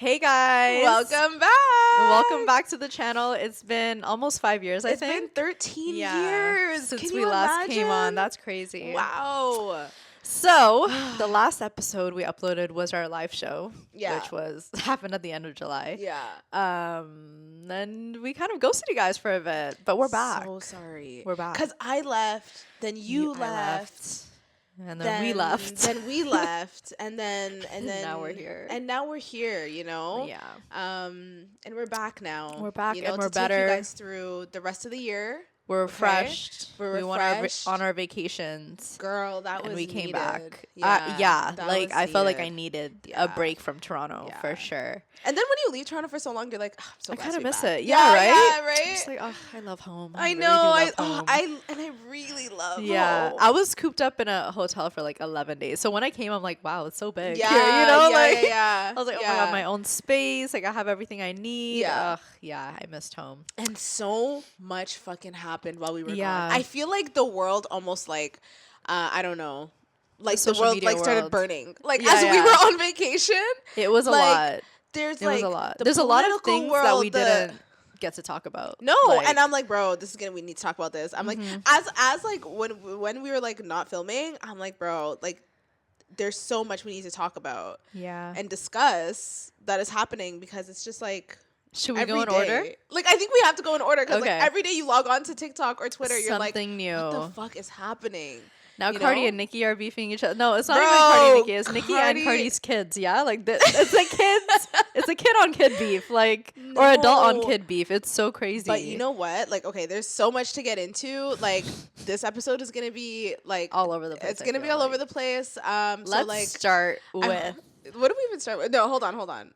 Hey guys! Welcome back! Welcome back to the channel. It's been almost 5 years, I think. It's been 13 years since we last came on. That's crazy. Wow. So, the last episode we uploaded was our live show, Yeah. which happened at the end of July. Yeah. Then we kind of ghosted you guys for a bit, but we're back. So sorry. We're back. Because I left, then you I left. And then we left. Then we left, and then now we're here. And now we're here, you know. Yeah. And we're back now. We're back, you know, and we're to better. Take you guys through the rest of the year. We're refreshed. We're we refreshed. went on our vacations. Girl, that and was we came needed. back. Yeah, that like was I felt like I needed. needed Yeah. a break from Toronto for sure. And then when you leave Toronto for so long, you're like, oh, I'm so I glad kind to of be miss back. it. Yeah, right? Yeah, right? Just like, oh, I love home. I really know. do love home. I really love Yeah, home. I was cooped up in a hotel for like 11 days. So when I came, I'm like, wow, it's so big. Yeah, here, you know, yeah. I was like, oh my god, my own space. Like I have everything I need. Yeah. Yeah, I missed home. And so much fucking happened while we were Yeah. gone. I feel like the world almost like, I don't know, like the social world media like started world. burning. Like Yeah, as we yeah. were on vacation, It was a like, lot. there's It like was a lot. the There's a lot of political things world, that we didn't get to talk about. No, Like, and I'm like, bro, we need to talk about this. I'm like, as like when we were like not filming, I'm like, bro, like there's so much we need to talk about yeah. and discuss that is happening because it's just like Should we every go in day. order? Like I think we have to go in order because Okay. like every day you log on to TikTok or Twitter, you're like, Something new. what the fuck is happening? Now You Cardi know? and Nicki are beefing each other. No, it's not Bro, even Cardi and Nicki. It's Nicki and Cardi- Cardi's kids. Yeah, like it's like kids. It's a kid on kid beef, like or adult on No. kid beef. It's so crazy. But you know what? Like, okay, there's so much to get into. Like, this episode is gonna be like all over the place. it's gonna be all over the place. Let's so like, start with. what do we even start with? No, hold on.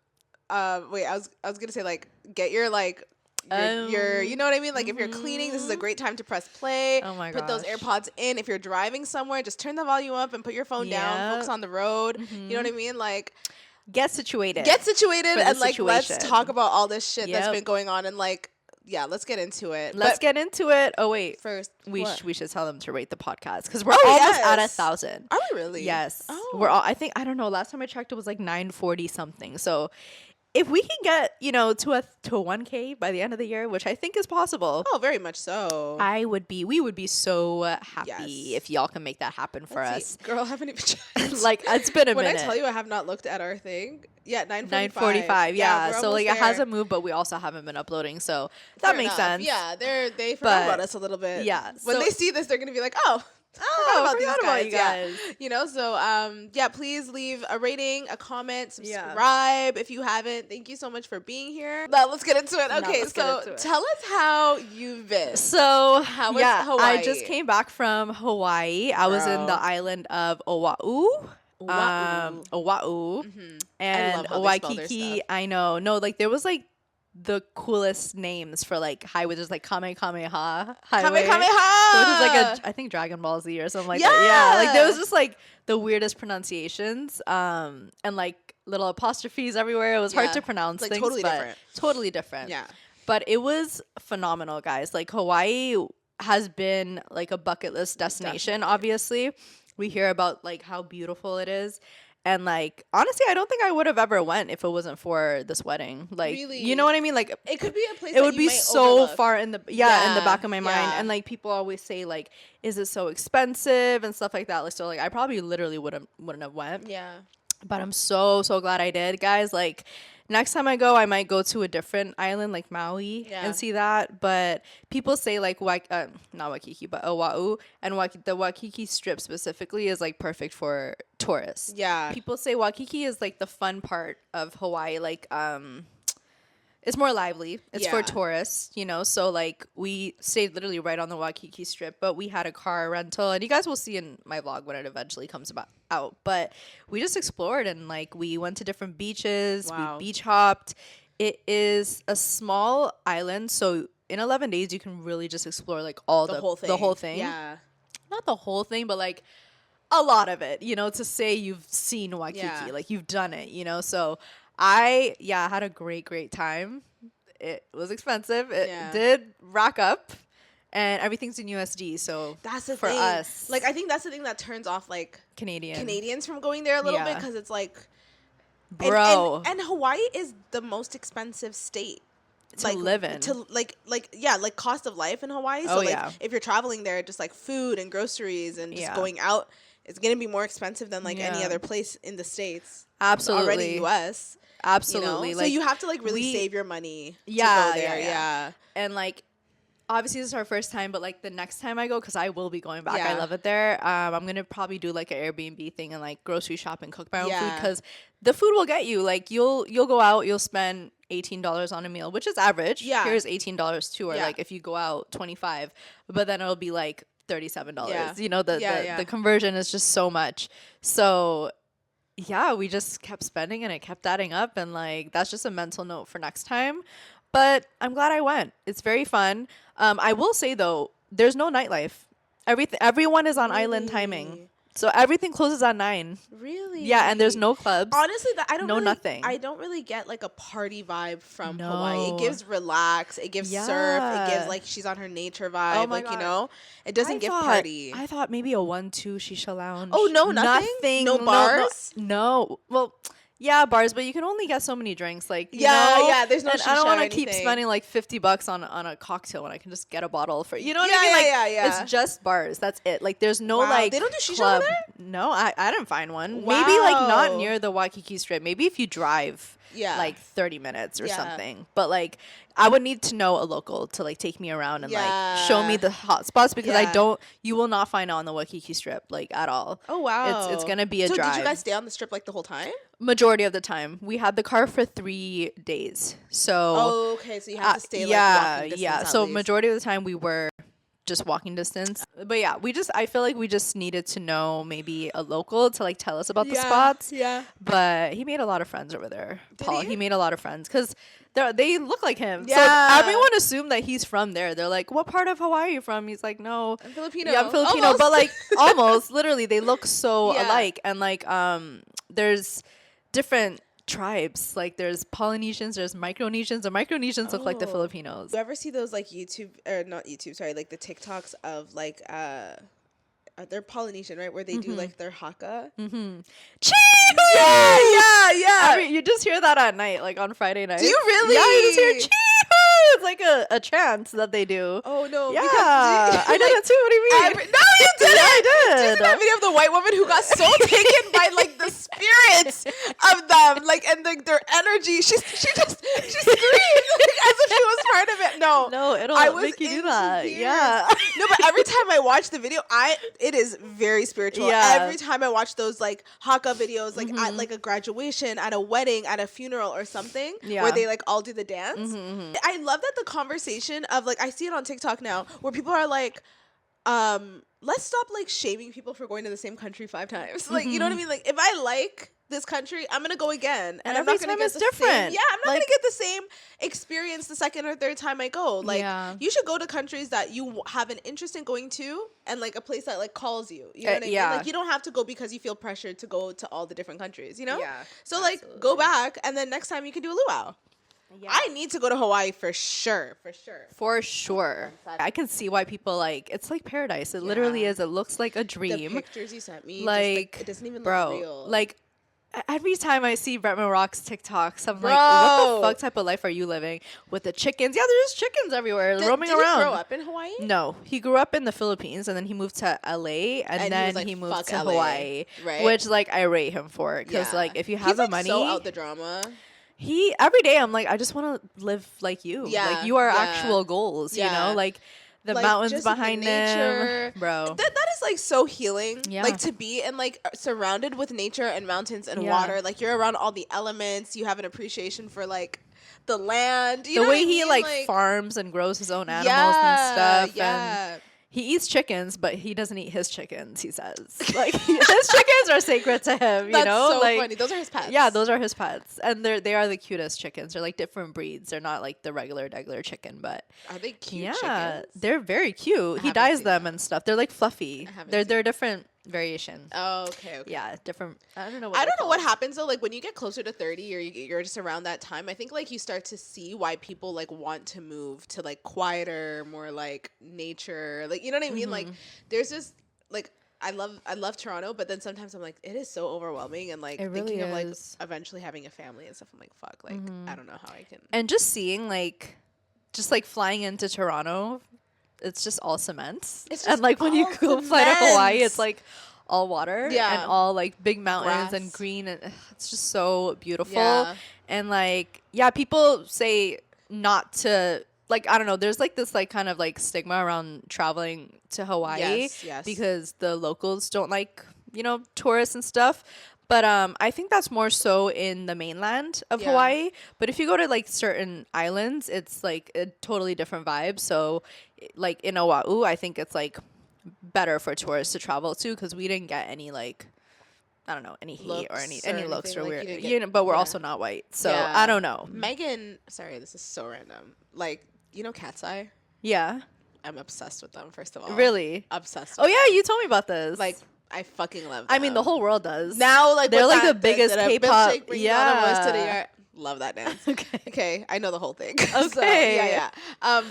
Wait, I was gonna say like, get your like. Your you know what I mean? Like if you're cleaning, this is a great time to press play. Oh my Put those gosh. AirPods in. If you're driving somewhere, just turn the volume up and put your phone down. Yeah. Focus on the road. You know what I mean? Like Get situated. get situated For the and like let's situation. talk about all this shit that's Yep. been going on and like yeah, let's get into it. Let's But get into it. Oh wait, first we what? we should tell them to rate the podcast because we're Oh, almost at yes. 1,000. Are we really? Yes. Oh. We're all, I think, I don't know. Last time I checked, it was like 940 something. So if we can get, to a 1K by the end of the year, which I think is possible, Oh, very much so. we would be so happy Yes. if y'all can make that happen for Let's see. us. Girl, I haven't even checked. Like, it's been a when minute. I tell you I have not looked at our thing. Yeah, 945. Yeah. we're So like almost it there. hasn't moved, but we also haven't been uploading. So that Fair makes enough. sense. Yeah, they forgot But- about us a little bit. Yeah, When so- they see this, they're gonna be like, oh, Oh, forgot about you guys. Yeah. You know, so yeah, please leave a rating, a comment, Yeah. subscribe if you haven't. Thank you so much for being here. Now let's get into it. Now Okay, let's get so into it. tell us how you've been. So How was I Hawaii? just came back from Hawaii. I was in Girl. the island of Oahu. Oahu. Oahu. And love how they spell their Waikiki. stuff. I know. No, like there was like the coolest names for like highways. There's like Kamehameha Highway. Kamehameha! So it was like I think Dragon Ball Z or something like that. Yeah. Like there was just like the weirdest pronunciations. And like little apostrophes everywhere. It was hard Yeah. to pronounce Like, things. totally but different. Totally different. Yeah. But it was phenomenal, guys. Like Hawaii has been like a bucket list destination, Definitely. obviously. We hear about like how beautiful it is. And like honestly, I don't think I would have ever went if it wasn't for this wedding. Like Really? you know what I mean? Like It could be a place it that would you be might so overlook. far in the in the Yeah, back of my mind. yeah. And like people always say like, is it so expensive and stuff like that? Like so like I probably literally wouldn't have went. Yeah. But I'm so glad I did, guys. Like next time I go, I might go to a different island like Maui Yeah. and see that. But people say like not Waikiki, but Oahu and the Waikiki Strip specifically is like perfect for tourists. Yeah. People say Waikiki is like the fun part of Hawaii. Like it's more lively. It's for Yeah. tourists, So like we stayed literally right on the Waikiki Strip, but we had a car rental, and you guys will see in my vlog when it eventually comes out. But we just explored and like we went to different beaches. Wow. We beach hopped. It is a small island, so in 11 days you can really just explore like all The whole thing. The whole thing. Yeah. Not the whole thing, but like a lot of it. To say you've seen Waikiki, Yeah. like you've done it. So I had a great time. It was expensive. It Yeah. did rack up, and everything's in USD. So That's the for thing. us, Like I think that's the thing that turns off like Canadians Canadians from going there a little bit Yeah. because it's like bro. And Hawaii is the most expensive state To live in. To like cost of life in Hawaii. So if you're traveling there, just like food and groceries and just going out, it's gonna be more expensive than like any other place in the States. Absolutely. Already US. Absolutely. You know? So you have to like really save your money to go there. Yeah. And like obviously this is our first time, but like the next time I go, because I will be going back, I love it there. I'm gonna probably do like an Airbnb thing and like grocery shop and cook my own food, because the food will get you. Like you'll go out, you'll spend $18 on a meal, which is average. Here's $18 too, or like if you go out 25, but then it'll be like $37. You know, the conversion is just so much. So yeah, we just kept spending and it kept adding up, and like that's just a mental note for next time. But I'm glad I went. It's very fun. I will say though, there's no nightlife. Everyone is on island timing. So everything closes at 9. Really? Yeah, and there's no clubs. Honestly, nothing. I don't really get like a party vibe from Hawaii. It gives relax. It gives surf. It gives like she's on her nature vibe. Oh my like God. You know, it doesn't give party. I thought maybe a 1-2 shisha lounge. Oh no, nothing. No bars. No. Well. Yeah, bars, but you can only get so many drinks. Like you know? There's no. And shisha I don't want to anything. keep spending like $50 on a cocktail when I can just get a bottle for, you know what I mean? Like it's just bars. That's it. Like there's no like they don't do shisha club. over there? No, I didn't find one. Maybe like not near the Waikiki Strip. Maybe if you drive like 30 minutes or something. But like I would need to know a local to like take me around and like show me the hot spots, because you will not find it on the Waikiki Strip like at all. Oh wow. It's gonna be a drive. Did you guys stay on the strip like the whole time? Majority of the time. We had the car for 3 days. So okay, so you have to stay walking distance at so least. majority of the time we were just walking distance. But yeah, I feel like we just needed to know maybe a local to like tell us about the spots. Yeah. But he made a lot of friends over there. Paul, he made a lot of friends because they look like him. Yeah. So everyone assumed that he's from there. They're like, what part of Hawaii are you from? He's like, no. I'm Filipino. Yeah, I'm Filipino. Almost. But like almost, literally, they look so alike. And like there's different tribes. Like there's Polynesians, there's Micronesians. The Micronesians look like the Filipinos. Do you ever see those like not YouTube, sorry, like the TikToks of like they're Polynesian, right? Where they do like their haka. Chee-hoo! Yeah. You just hear that at night, like on Friday night. Do you really? Yeah, you just hear chee-hoo! It's like a chant that they do. Oh no! Yeah, I did it too. What do you mean? No, you didn't. Yeah, I did. Did you see that video of the white woman who got so taken by like the spirits of them, like and their energy? She screamed like, as if she was part of it. No, it'll make you do that. Yeah. No, but every time I watch the video, it is very spiritual. Yeah. Every time I watch those like haka videos, like at like a graduation, at a wedding, at a funeral or something, where they like all do the dance. I love that the conversation of like I see it on TikTok now where people are like, let's stop like shaming people for going to the same country 5 times. Like you know what I mean? Like if I like this country, I'm gonna go again, and I'm not gonna get the different. Same, I'm not gonna get the same experience the second or third time I go. Like you should go to countries that you have an interest in going to, and like a place that like calls you. You know what I mean? Like you don't have to go because you feel pressured to go to all the different countries. You know? Yeah. So like go back, and then next time you can do a luau. Yeah. I need to go to Hawaii for sure. For sure. I can see why people like it's like paradise. It literally is. It looks like a dream. The pictures you sent me, like it doesn't even look real. Like every time I see Bretman Rock's TikToks, I'm like, what the fuck type of life are you living with the chickens? Yeah, there's chickens everywhere roaming around. Did he grow up in Hawaii? No, he grew up in the Philippines and then he moved to LA and then he moved to Hawaii, right? Which like I rate him for because like if you have the money, so out the drama. Every day I'm like, I just want to live like you. Like you are actual goals, you know, like the mountains behind nature, bro. That is like so healing. Like to be and like surrounded with nature and mountains and water. Like you're around all the elements. You have an appreciation for like the land. You know way what I he mean? like farms and grows his own animals and stuff. Yeah. And he eats chickens, but he doesn't eat his chickens, he says. Like, his chickens are sacred to him, you know? That's so like, funny. Those are his pets. Yeah, those are his pets. And they are the cutest chickens. They're like different breeds. They're not like the regular chicken, but... Are they cute chickens? Chickens? They're very cute. He dyes them and stuff. They're like fluffy. They're different variations. Oh, okay. Yeah, different... I don't know what happens though. Like when you get closer to 30 or you're just around that time, I think like you start to see why people like want to move to like quieter, more like nature. Like, you know what I mean? Like there's just like I love Toronto, but then sometimes I'm like, it is so overwhelming, and like It really thinking of like is. eventually having a family and stuff. I'm like, fuck, like I don't know how I can. And just seeing like, just like flying into Toronto, it's just all cement. It's And just like when you all go fly to cement. Hawaii, it's like all water Yeah. and all like big mountains and Grass. green, and it's just so beautiful. Yeah. And like, yeah, people say not to, like, I don't know, there's like this like kind of like stigma around traveling to Hawaii Yes. because the locals don't like, you know, tourists and stuff. But I think that's more so in the mainland of Yeah. Hawaii. But if you go to like certain islands, it's like a totally different vibe. So like in Oahu, I think it's like better for tourists to travel to, because we didn't get any like, I don't know, any heat or Looks any or looks anything, or like, weird, you didn't you know, but we're yeah. also not white, so Yeah. I don't know. Megan, sorry, this is so random. Like, you know Cat's Eye? Yeah, I'm obsessed with them, first of all. really. Obsessed Oh with yeah, you told me about this. like, I fucking love them. I mean, the whole world does Now, like, they're with like the that, biggest K-pop. Yeah. Yeah. Love that dance. Okay. Okay, I know the whole thing. Okay. So, yeah.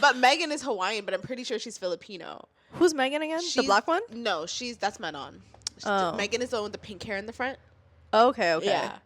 But Megan is Hawaiian, but I'm pretty sure she's Filipino. Who's Megan again? The black one? No, that's Manon. Oh. Megan is the one with the pink hair in the front. Okay. Yeah.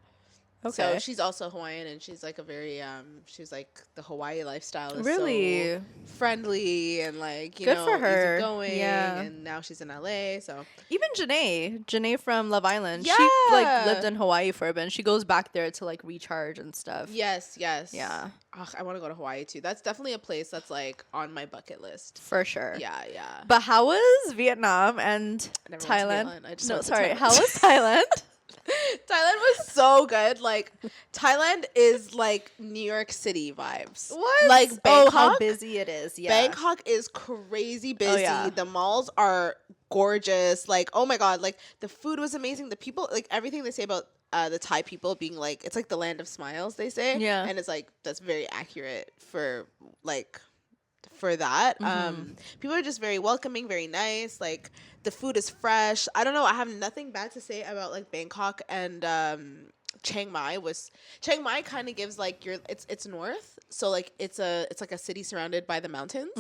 Okay. So she's also Hawaiian, and she's like a very she's like the Hawaii lifestyle is Really? so friendly and like you Good know for her. easygoing. Yeah. And now she's in LA. So Even Janae from Love Island, she Yeah. like lived in Hawaii for a bit, and she goes back there to like recharge and stuff. yes. Yeah, Ugh, I want to go to Hawaii too. That's definitely a place that's like on my bucket list. for sure. Yeah. But how was Vietnam and I never went to Thailand? Vietnam. I just No, went to sorry. Thailand. How was Thailand? Thailand was so good. Like Thailand is like New York City vibes. What? Like Oh, Bangkok. how busy it is. Yeah. Bangkok is crazy busy. yeah. The malls are gorgeous. Like, oh my god, like the food was amazing. The people, like everything they say about the Thai people being like, it's like the land of smiles, they say. Yeah. And it's like that's very accurate for that. People are just very welcoming, very nice. Like the food is fresh. I don't know. I have nothing bad to say about like Bangkok and Chiang Mai. Chiang Mai kind of gives like it's north, so like it's like a city surrounded by the mountains.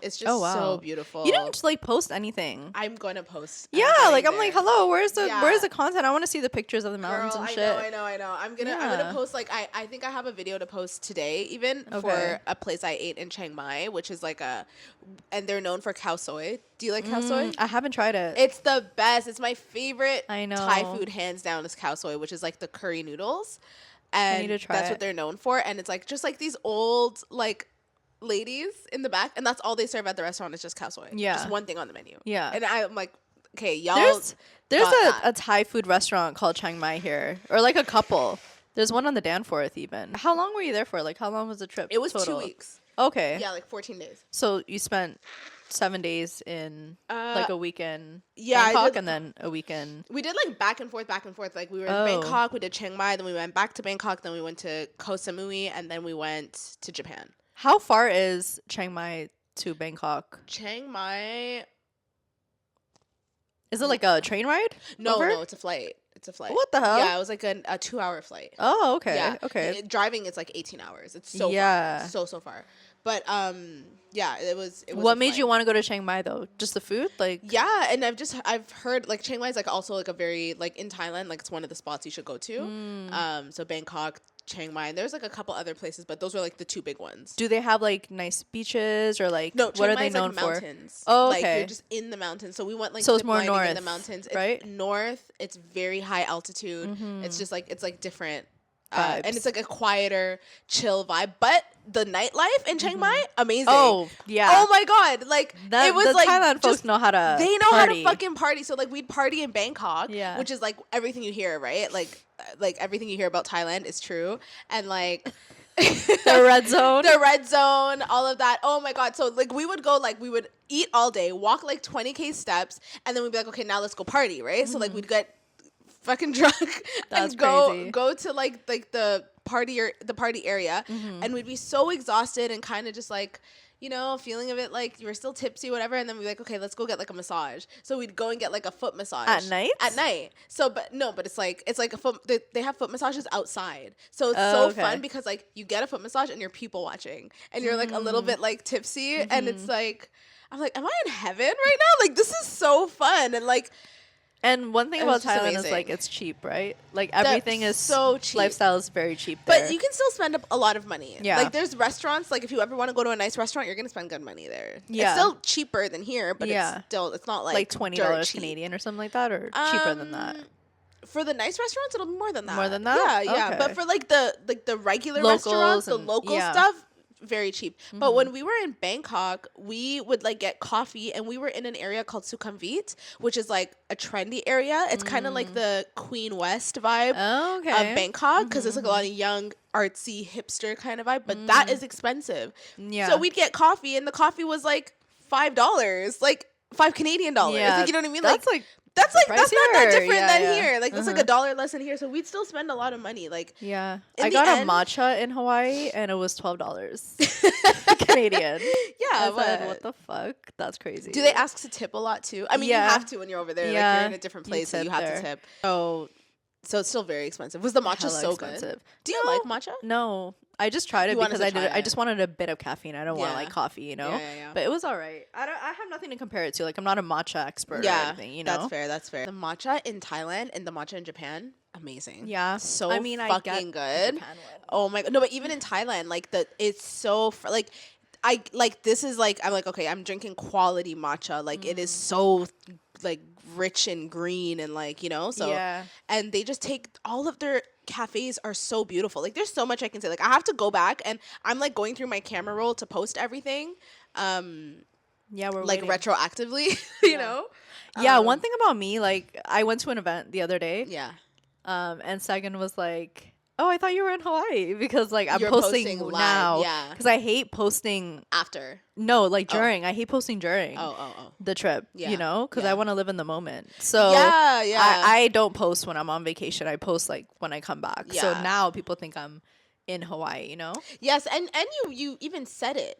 It's just so beautiful. You didn't like post anything. I'm gonna post. Yeah, like I'm like, hello, where's the content? I want to see the pictures of the mountains Girl, and shit. I know. I'm gonna post like I think I have a video to post today even for a place I ate in Chiang Mai, which is like and they're known for khao soy. Do you like khao soy? I haven't tried it. It's the best. It's my favorite I know. Thai food, hands down, is khao soy, which is like the curry noodles. And need to try that's it. what they're known for. And it's like just like these old like ladies in the back, and that's all they serve at the restaurant is just khao soy. Yeah. Just one thing on the menu. Yeah. And I'm like, okay, y'all. There's got a Thai food restaurant called Chiang Mai here, or like a couple. There's one on the Danforth even. How long were you there for? Like how long was the trip? It was total? 2 weeks. Okay. Yeah, like 14 days. So you spent 7 days in like a weekend yeah, I Bangkok did- and then a weekend. We did like back and forth. Like we were in Oh. Bangkok, we did Chiang Mai, then we went back to Bangkok, then we went to Koh Samui, and then we went to Japan. How far is Chiang Mai to Bangkok? Chiang Mai. Is it like a train ride? No, over? no, it's a flight. What the hell? Yeah, it was like a 2-hour flight. Oh, okay. Yeah. Okay. Driving, it's like 18 hours. It's so Yeah. far. So far. But yeah, it was What a made flight. you want to go to Chiang Mai though? Just the food? Like Yeah, and I've heard like Chiang Mai is like also like a very like in Thailand, like it's one of the spots you should go to. So Bangkok, Chiang Mai, and there's like a couple other places, but those were like the two big ones. do they have like nice beaches or like No, what Chiang are Mai they is known like for? mountains. Oh, Like okay. you're just in the mountains. So we went like So it's more zip lining in the north, mountains. right? It's north. It's very high altitude. It's just like it's like different. Vibes. And it's like a quieter, chill vibe. But the nightlife in Chiang Mai, amazing. Oh, yeah. Oh my god! Like it was the like Thailand folks just know how to they know party. how to fucking party. So like we'd party in Bangkok, Yeah. which is like everything you hear, right? Like everything you hear about Thailand is true, and like the red zone. the red zone, all of that. Oh my god! So like we would go, like we would eat all day, walk like 20K steps, and then we'd be like, okay, now let's go party, right? So like we'd get fucking drunk That's and crazy. go to like the party area, and we'd be so exhausted and kind of just like, you know, feeling a bit like you were still tipsy, whatever, and then we'd be like, okay, let's go get like a massage. So we'd go and get like a foot massage At night? At night. So, but it's like a foot. They have foot massages outside, so it's so okay. fun because like you get a foot massage and you're people watching, and you're like a little bit like tipsy, and it's like I'm like, am I in heaven right now? Like this is so fun, and like And one thing It was about just Thailand is amazing. like it's cheap, right? Like everything is so cheap. Lifestyle is very cheap there. But you can still spend a lot of money. Yeah. Like there's restaurants, like if you ever want to go to a nice restaurant, you're gonna spend good money there. Yeah. It's still cheaper than here, but it's not like $20 Canadian or something like that, or cheaper than that. For the nice restaurants, it'll be more than that. More than that? Yeah, yeah. Okay. But for like the regular Locals restaurants, the and- local yeah. stuff, very cheap. But when we were in Bangkok, we would like get coffee, and we were in an area called Sukhumvit, which is like a trendy area. It's kind of like the Queen West vibe of Bangkok, because it's like a lot of young, artsy, hipster kind of vibe. But that is expensive. Yeah. So we'd get coffee, and the coffee was like $5, like $5 Canadian. Yeah. Like, you know what I mean? That's that's not that pricier. different than Yeah. here. Like that's like $1 less than here. So we'd still spend a lot of money. Like Yeah. in I the got end- a matcha in Hawaii and it was $12 Canadian. Yeah, I said, but what the fuck? That's crazy. do they ask to tip a lot too? I mean, Yeah. you have to when you're over there. Like Yeah. you're in a different You place, so you tip have there. to tip. So it's still very expensive. Was the matcha Hella so expensive. good? Do you No. like matcha? No. I just tried it You wanted because to I try did. I it. just wanted a bit of caffeine. I don't want Yeah. like coffee, you know. Yeah. But it was all right. I have nothing to compare it to. Like I'm not a matcha expert or Yeah, anything, you know. that's fair. That's fair. The matcha in Thailand and the matcha in Japan, amazing. Yeah. so I mean, I fucking get good. Japan one. Oh my god, no! But even in Thailand, like it's so like I like this is like I'm like okay, I'm drinking quality matcha. Like it is so like rich and green and like you know so Yeah. and they just take all of their cafes are so beautiful. Like there's so much I can say. Like I have to go back and I'm like going through my camera roll to post everything. Yeah, we're Like waiting. retroactively, you know. Yeah, one thing about me, like I went to an event the other day. Yeah. And Sagan was like, "Oh, I thought you were in Hawaii because like I'm You're posting posting live, now. yeah. Because I hate posting. After. No, like during. I hate posting during Oh. the trip. Yeah, You know, because yeah. I want to live in the moment. So Yeah. I don't post when I'm on vacation. I post like when I come back. So Yeah. now people think I'm in Hawaii. You know. Yes, and you even said it.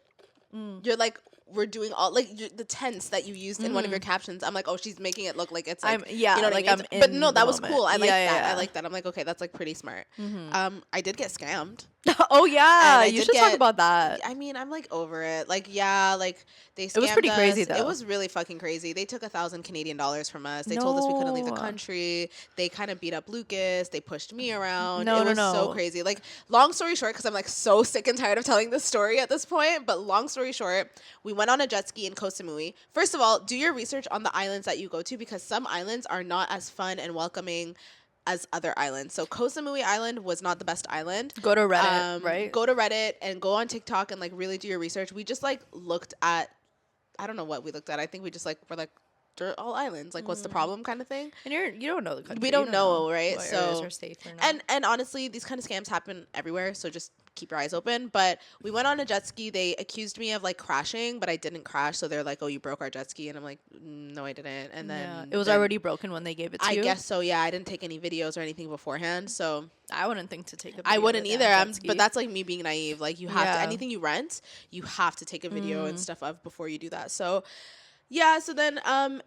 You're like we're doing all like the tense that you used in one of your captions. I'm like, oh, she's making it look like it's like you know what like I mean? I'm But in no, the that was moment. cool. I like Yeah, that. yeah. I like that. I'm like, okay, that's like pretty smart. I did get scammed. Oh yeah, I you did should talk get- about that. I mean, I'm like over it. Like, yeah, like they scammed It was pretty us. crazy, though. It was really fucking crazy. They took 1,000 Canadian dollars from us. They told us we couldn't leave the No. country. They kind of beat up Lucas. They pushed me around. No, it was no. so crazy. Like, long story short, because I'm like so sick and tired of telling this story at this point. But long story short, we went on a jet ski in Koh Samui. First of all, do your research on the islands that you go to because some islands are not as fun and welcoming as other islands. So Koh Samui Island was not the best island. Go to Reddit, right? Go to Reddit and go on TikTok and like really do your research. We just like looked at, I don't know what we looked at. I think we just like were like, they're all islands. Like, what's the problem, kind of thing. And you don't know the country. We You don't know, right? what So areas are safe or not. and honestly, these kind of scams happen everywhere. So just keep your eyes open. But we went on a jet ski. They accused me of like crashing, but I didn't crash. So they're like, "Oh, you broke our jet ski," and I'm like, "No, I didn't." And then it was already broken when they gave it to I you. guess so. Yeah, I didn't take any videos or anything beforehand. So I wouldn't think to take a video I wouldn't of a either. damn jet ski. But that's like me being naive. Like you have to Yeah. anything you rent, you have to take a video and stuff of before you do that. So yeah, so then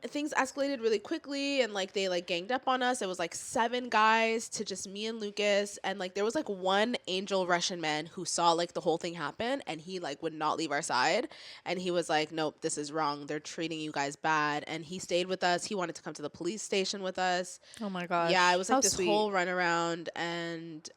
things escalated really quickly and like they like ganged up on us. It was like 7 guys to just me and Lucas, and like there was like one angel Russian man who saw like the whole thing happen and he like would not leave our side, and he was like, "Nope, this is wrong. They're treating you guys bad." And he stayed with us. He wanted to come to the police station with us. Oh my gosh. Yeah, it was like How this sweet. whole runaround, and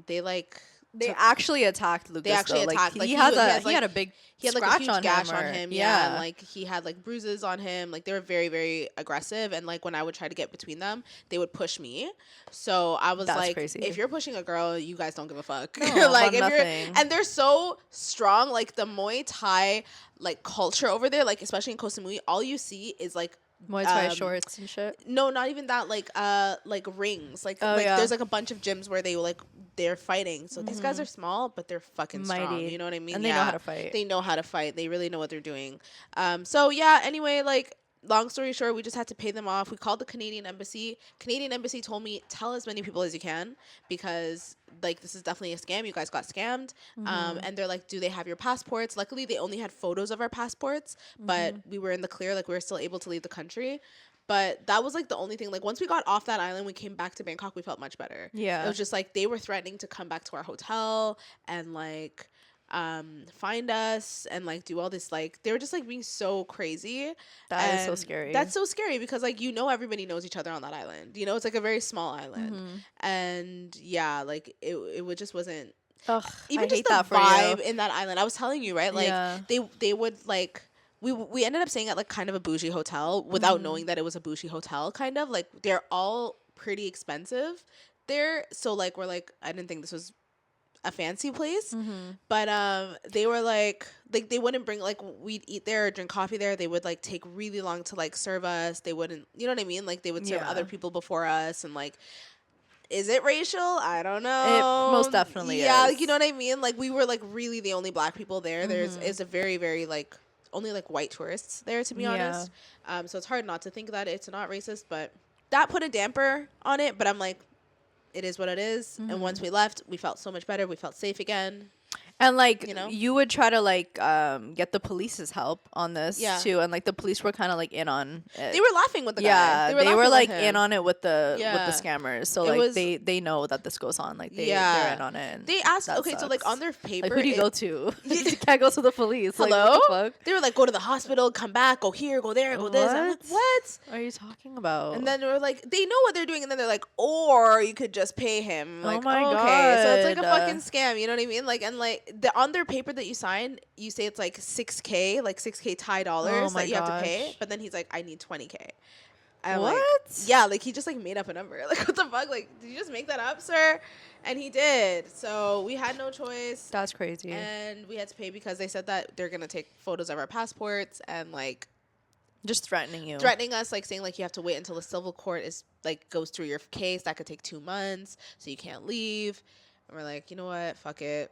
they like They took- actually attacked Lucas. They actually though. attacked. Like, Like, he he had was- he has, he had a big he had like scratch a huge on gash him on or- him, yeah. And like he had like bruises on him. Like they were very, very aggressive. And like when I would try to get between them, they would push me. So I was That's like, crazy. if you're pushing a girl, you guys don't give a fuck. No, like about if you're, nothing. and they're so strong. Like the Muay Thai like culture over there, like especially in Koh Samui, all you see is like Muay Thai shorts and shit. no, not even that. Like rings. Like Oh, like yeah. there's like a bunch of gyms where they're fighting. So these guys are small, but they're fucking strong. Mighty. You know what I mean? And they know how to fight. They know how to fight. They really know what they're doing. So yeah. Anyway, like long story short, we just had to pay them off. We called the Canadian embassy. Canadian embassy told me tell as many people as you can because like this is definitely a scam. You guys got scammed. And they're like, do they have your passports? Luckily, they only had photos of our passports, but we were in the clear. Like we were still able to leave the country. But that was like the only thing. Like once we got off that island, we came back to Bangkok. We felt much better. Yeah. It was just like they were threatening to come back to our hotel and like find us and like do all this. Like they were just like being so crazy. That is so scary. That's so scary because like everybody knows each other on that island. It's like a very small island, and yeah, like it just wasn't. Ugh, even I just hate the that for vibe you. in that island. I was telling you, right? Like they would like. We ended up staying at like kind of a bougie hotel without knowing that it was a bougie hotel. Kind of like they're all pretty expensive there. So like we're like I didn't think this was a fancy place, but they were like they wouldn't bring like we'd eat there or drink coffee there. They would like take really long to like serve us. They wouldn't, you know what I mean? Like they would serve other people before us and like. Is it racial? I don't know. It most definitely is. Yeah, like, you know what I mean? Like we were like really the only black people there. Is a very very like. Only like white tourists there, to be honest. So it's hard not to think that it's not racist, but that put a damper on it. But I'm like, it is what it is. And once we left, we felt so much better. We felt safe again. And like you would try to like get the police's help on this too, and like the police were kind of like in on it. They were laughing with the guy. Yeah, they were like in on it with the scammers. So like they know that this goes on. Like they're in on it. And they asked so like on their paper, like who do you go to? You can't go to the police. Hello? Like, what the fuck? They were like, go to the hospital, come back, go here, go there, go this. I'm like, what are you talking about? And then they were like, they know what they're doing, and then they're like, or you could just pay him. Like, oh my god. So it's like a fucking scam. You know what I mean? Like, and like on their paper that you sign, you say it's like $6K Thai dollars that you have to pay. But then he's like, I need $20K. I'm what? Like, yeah, like he just like made up a number. Like what the fuck? Like did you just make that up, sir? And he did. So we had no choice. That's crazy. And we had to pay because they said that they're gonna take photos of our passports and like just threatening us, like saying like you have to wait until the civil court is like goes through your case. That could take 2 months, so you can't leave. And we're like, you know what? Fuck it.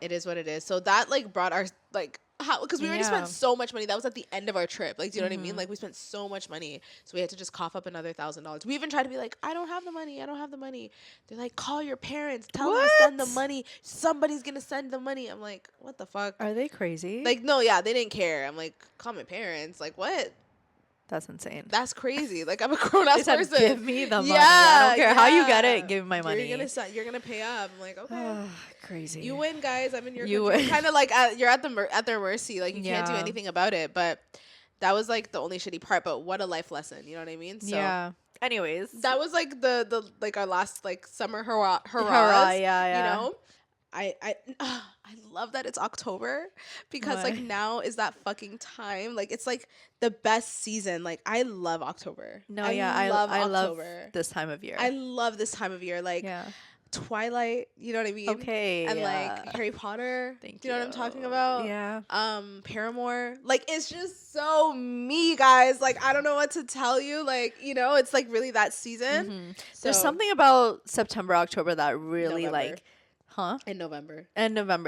It is what it is. So that like brought our like how because we already spent so much money. That was at the end of our trip. Like, do you know what I mean? Like we spent so much money, so we had to just cough up another $1,000. We even tried to be like, I don't have the money. They're like, call your parents, tell them to send the money. Somebody's gonna send the money. I'm like, what the fuck? Are they crazy? Like, no, yeah, they didn't care. I'm like, call my parents. Like, what? That's insane. That's crazy. Like I'm a grown ass person. Give me the money. I don't care how you get it. Give me my money. You're gonna pay up. I'm like, okay. Crazy. You win, guys. I'm in your country. Kind of like you're at their mercy. Like you can't do anything about it. But that was like the only shitty part. But what a life lesson. You know what I mean? So, yeah. Anyways, that was like the like our last like summer hurrahs. Yeah. You know. I love that it's October because like now is that fucking time. Like it's like the best season. Like I love October. I love this time of year. I love this time of year. Like Twilight, you know what I mean? Okay. And like Harry Potter. Thank you. Do you know what I'm talking about? Yeah. Paramore. Like it's just so me, guys. Like I don't know what to tell you. Like, you know, it's like really that season. So, there's something about September, October that really like in November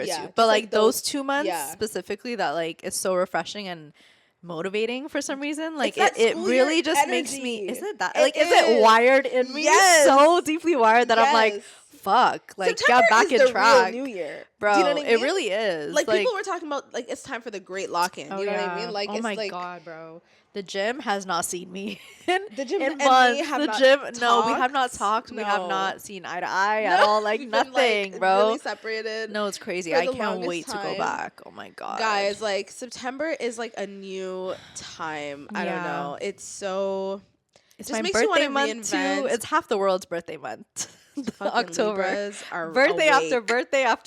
too. But like those 2 months specifically that like is so refreshing and motivating for some reason. Like it really just makes me, isn't it that like is it wired in me? Yes. So deeply wired that I'm like, fuck, like September get back is in the track. Real New Year. Bro, do you know what I mean? It really is. Like people were talking about like it's time for the great lock-in. You know what I mean? Like oh it's my like god, bro. The gym has not seen me in and months. me have the not gym, talked. no, we have not talked. No. We have not seen eye to eye at all. Like nothing, been, like, bro. Really separated. No, it's crazy. I can't wait to go back. Oh my god, guys! Like September is like a new time. I don't know. It's so. It's just my makes birthday you month too. It's half the world's birthday month. October. Birthday after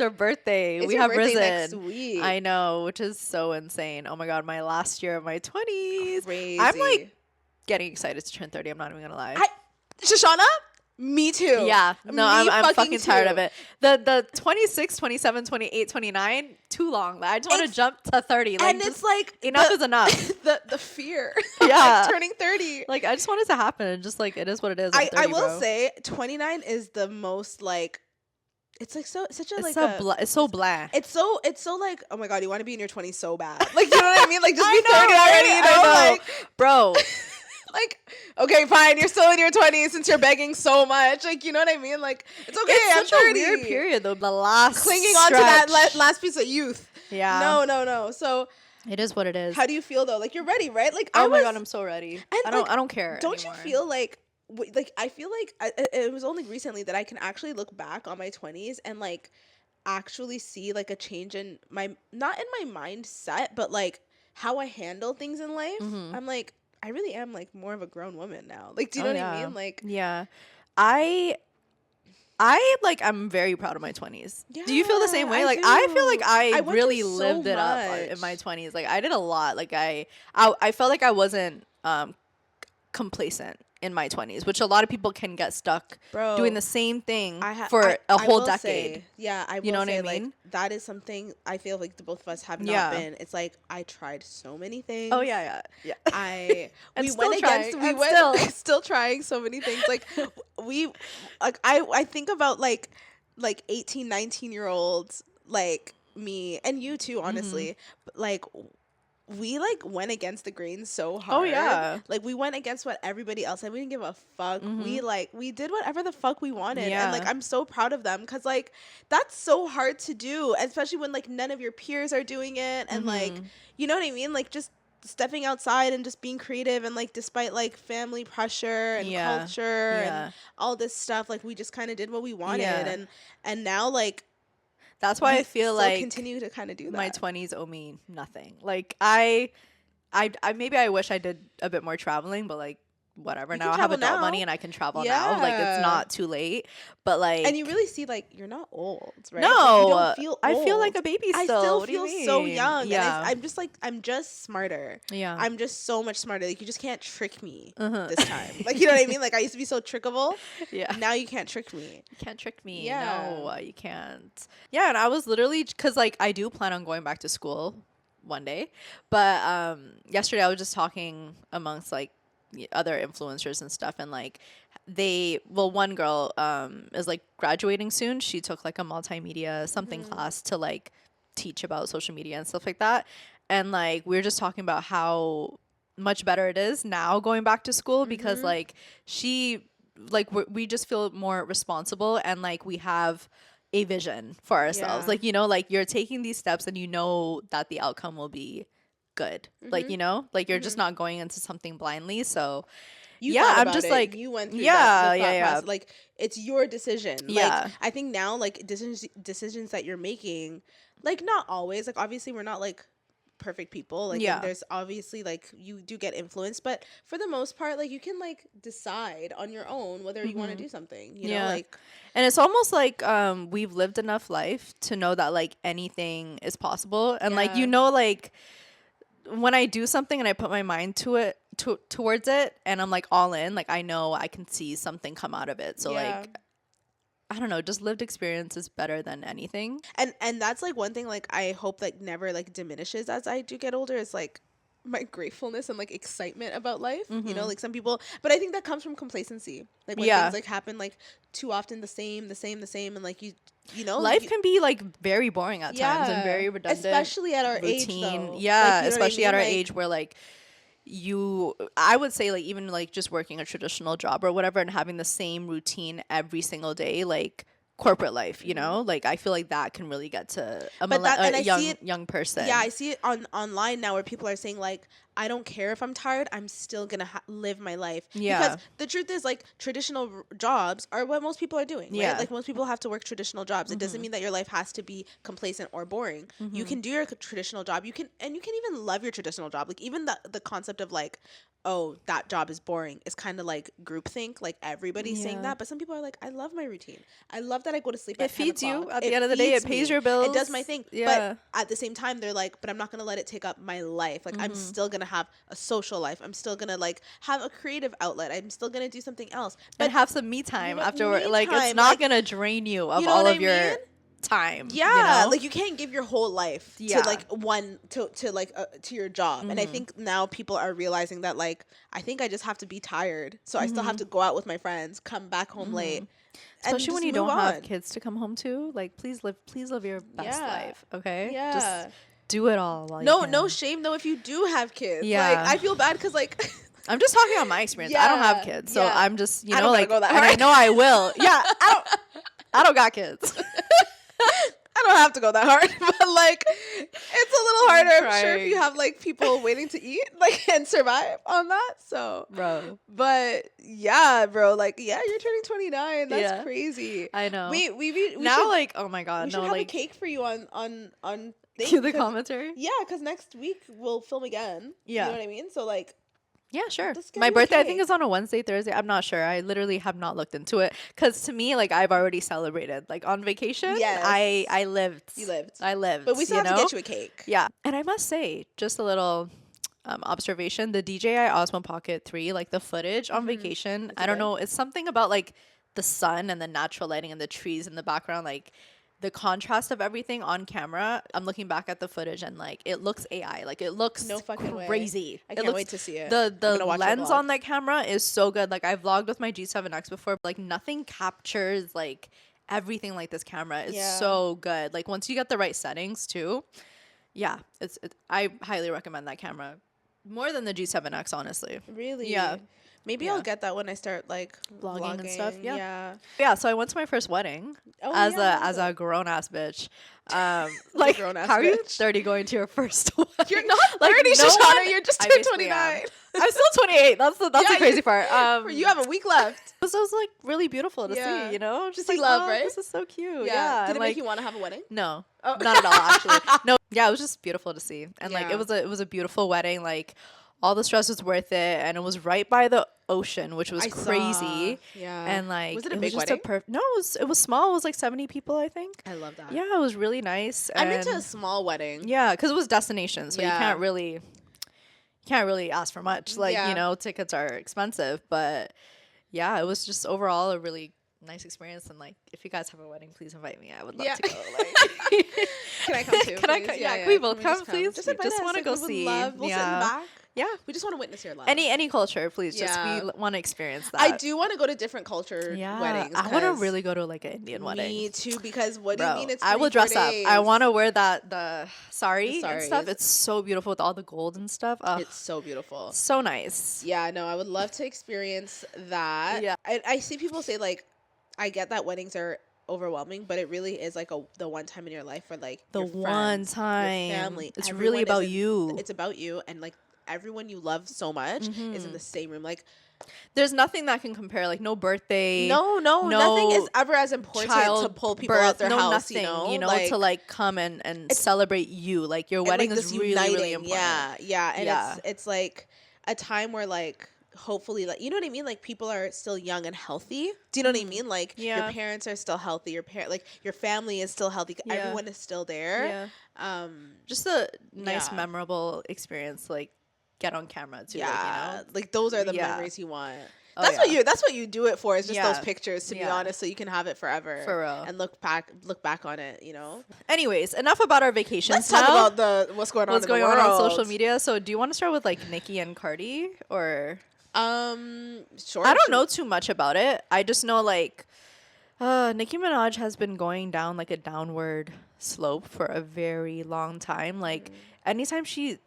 birthday. It's we your have birthday risen. Next week. I know, which is so insane. Oh my god, my last year of my 20s. Crazy. I'm like getting excited to turn 30. I'm not even gonna lie. Shoshana? Me too. Yeah. No, I'm fucking tired of it. The 26, 27, 28, 29, too long. I just want to jump to 30. Like, and it's like enough is enough. The fear. Yeah. Like turning 30. Like I just want it to happen. Just like it is what it is. I will say 29 is the most like it's like such a it's like it's so blah. It's so like, oh my god, you want to be in your 20s so bad. Like you know what I mean? Like just be 30 right? already, you know? Like bro. Like, okay, fine, you're still in your 20s since you're begging so much. Like, you know what I mean? Like, it's okay, it's such I'm 30. a weird period though. The last clinging on to that last piece of youth. Yeah. No. So it is what it is. how do you feel though? Like you're ready, right? Like oh my god, I'm so ready. I don't care. Don't anymore. you feel like I feel like it was only recently that I can actually look back on my 20s and like actually see like a change in not in my mindset, but like how I handle things in life. I'm like, I really am like more of a grown woman now. Like, do you know what I mean? Like, yeah, like, I'm very proud of my 20s. Yeah, do you feel the same way? Like, I feel like I really lived it up in my 20s. Like, I did a lot. Like, I felt like I wasn't complacent in my 20s, which a lot of people can get stuck doing the same thing for a whole decade. I will you know say, what I mean? Like, that is something I feel like the both of us have not been. It's like, I tried so many things. Oh yeah. Still trying so many things. Like, I think about like 18, 19-year-olds like me and you too, honestly. But like, we like went against the grain so hard. Oh yeah. Like, we went against what everybody else said. We didn't give a fuck. We did whatever the fuck we wanted. And like, I'm so proud of them, because like, that's so hard to do, especially when like none of your peers are doing it. And like, you know what I mean? Like, just stepping outside and just being creative, and like, despite like family pressure and culture and all this stuff, like, we just kind of did what we wanted. And now like, that's why I feel like continue to kind of do that. My 20s owe me nothing. Like, I maybe I wish I did a bit more traveling, but like, whatever. Now I have adult money and I can travel now. Like, it's not too late. But like, and you really see like, you're not old, right? No, like, you don't feel old. I feel like a baby still. I still what feel do you mean? so young. Yeah. And I'm just smarter. Yeah. I'm just so much smarter. Like, you just can't trick me this time. Like, you know what I mean? Like, I used to be so trickable. Yeah. Now you can't trick me. You can't trick me. Yeah. No, you can't. Yeah, and I was literally, because like, I do plan on going back to school one day. But yesterday I was just talking amongst like other influencers and stuff, and like, one girl is like graduating soon. She took like a multimedia something class to like teach about social media and stuff like that. And like, we were just talking about how much better it is now going back to school, because like, we just feel more responsible, and like, we have a vision for ourselves. Like, you know, like, you're taking these steps and you know that the outcome will be good. Like, you know, like, you're just not going into something blindly. So I'm just like, you went through that process. Like, it's your decision. Yeah. Like, I think now, like, decisions that you're making, like, not always, like, obviously we're not like perfect people. Like, and there's obviously like, you do get influenced, but for the most part, like, you can like decide on your own whether you want to do something, you know, like. And it's almost like we've lived enough life to know that like, anything is possible. And like, you know, like, when I do something and I put my mind to it, towards it, and I'm like all in, like, I know I can see something come out of it. So like, I don't know, just lived experience is better than anything. And that's like one thing, like, I hope like never like diminishes as I do get older, is like my gratefulness and like excitement about life. You know, like, some people, but I think that comes from complacency. Like, when things like happen like too often, the same, and like, you know, life can be like very boring at times and very redundant, especially at our age though. Yeah, like, you know especially at our like, age, where like, I would say like, even like just working a traditional job or whatever and having the same routine every single day, like corporate life, you know, like, I feel like that can really get to a young person. Yeah, I see it online now, where people are saying like, I don't care if I'm tired, I'm still gonna live my life. Because the truth is, like, traditional jobs are what most people are doing, right? Like, most people have to work traditional jobs. It doesn't mean that your life has to be complacent or boring. You can do your traditional job. You can even love your traditional job. Like, even the concept of like, oh, that job is boring, is kind of like groupthink. Like, everybody's saying that, but some people are like, I love my routine. I love that I go to sleep at 10 o'clock. It feeds you at the end of the day. It pays your bills. It does my thing. But at the same time, they're like, but I'm not gonna let it take up my life. Like, I'm still gonna have a social life. I'm still gonna like have a creative outlet. I'm still gonna do something else, but have some me time afterward. Like, it's not like, gonna drain you of all of your time. Yeah, you know? Like, you can't give your whole life to like to your job. And I think now people are realizing that, like, I think I just have to be tired, so I still have to go out with my friends, come back home late. Especially when you don't have kids to come home to. Like, please live your best life. Okay. Just do it all while you can. No shame though if you do have kids. Like, I feel bad because like I'm just talking on my experience. I don't have kids, so I'm just, you know, like, go that and I know I will. I don't got kids. I don't don't have to go that hard, but like it's a little harder. I'm sure if you have like people waiting to eat like and survive on that. So, bro. But yeah, bro, like yeah, you're turning 29. That's crazy. I know. We now should, like oh my god, we should no, have like a cake for you on cue the commentary. Yeah, because next week we'll film again. Yeah, you know what I mean. So like. Yeah, sure. My birthday, I think, is on a Wednesday, Thursday. I'm not sure. I literally have not looked into it. Because to me, like, I've already celebrated. Like, on vacation, yes. I lived. You lived. I lived. But we still have to get you a cake. Yeah. And I must say, just a little observation, the DJI Osmo Pocket 3, like, the footage on vacation, I don't know. It's something about, like, the sun and the natural lighting and the trees in the background, like, the contrast of everything on camera. I'm looking back at the footage and like it looks AI, like it looks no fucking crazy. Way. I can't wait to see it. The lens on that camera is so good. Like I vlogged with my G7X before, but like nothing captures like everything like this camera. It's so good. Like once you get the right settings too, yeah, I highly recommend that camera more than the G7X, honestly. Really? Yeah. Maybe I'll get that when I start like vlogging and stuff. Yeah. Yeah. So I went to my first wedding as a grown ass bitch. Like how are you 30 going to your first wedding? You're not 30, Shoshana. You're just 29. I'm still 28. That's the crazy part. You have a week left. This was like really beautiful to see. You know, just like love, right? This is so cute. Yeah. Did it make you want to have a wedding? No, not at all. Actually, no. Yeah, it was just beautiful to see, and like it was a beautiful wedding. Like. All the stress was worth it, and it was right by the ocean, which was crazy. Yeah, and like was it a big wedding? No, it was small. It was like 70 people, I think. I love that. Yeah, it was really nice. I'm into a small wedding. Yeah, because it was destination, so you can't really ask for much. Like you know, tickets are expensive, but yeah, it was just overall a really nice experience. And like, if you guys have a wedding, please invite me. I would love to go. Like, can I come too? Can I come? Yeah, we both come, please. Just want to go see. We'll sit in the back. Yeah, we just want to witness your love. Any culture, please. Just we want to experience that. I do want to go to different culture weddings. I want to really go to like an Indian wedding. Me too, because what do you mean? It's I will dress up. I want to wear the sari and stuff. It's so beautiful with all the gold and stuff. It's so beautiful. So nice. Yeah, no, I would love to experience that. Yeah, I see people say like, I get that weddings are overwhelming, but it really is like the one time in your life where like the your friends, one time your family. It's really about you. It's about you, and like. Everyone you love so much is in the same room. Like, there's nothing that can compare. Like, no birthday. No, nothing is ever as important to pull people out their house. Nothing, you know, like, to like come and celebrate you. Like your wedding like, is really, really important. Yeah, and it's like a time where like hopefully, like, you know what I mean? Like people are still young and healthy. Do you know what I mean? Like your parents are still healthy. Your family is still healthy. Everyone is still there. Yeah. Just a nice, memorable experience. Like. Get on camera too. Yeah, like, you know? Like those are the memories you want. That's what you do it for. Is just those pictures, to be honest, so you can have it forever. For real. And look back on it. You know. Anyways, enough about our vacations. Let's talk about what's going on on social media. So, do you want to start with like Nicki and Cardi, or sure. I don't know too much about it. I just know like Nicki Minaj has been going down like a downward slope for a very long time. Like anytime she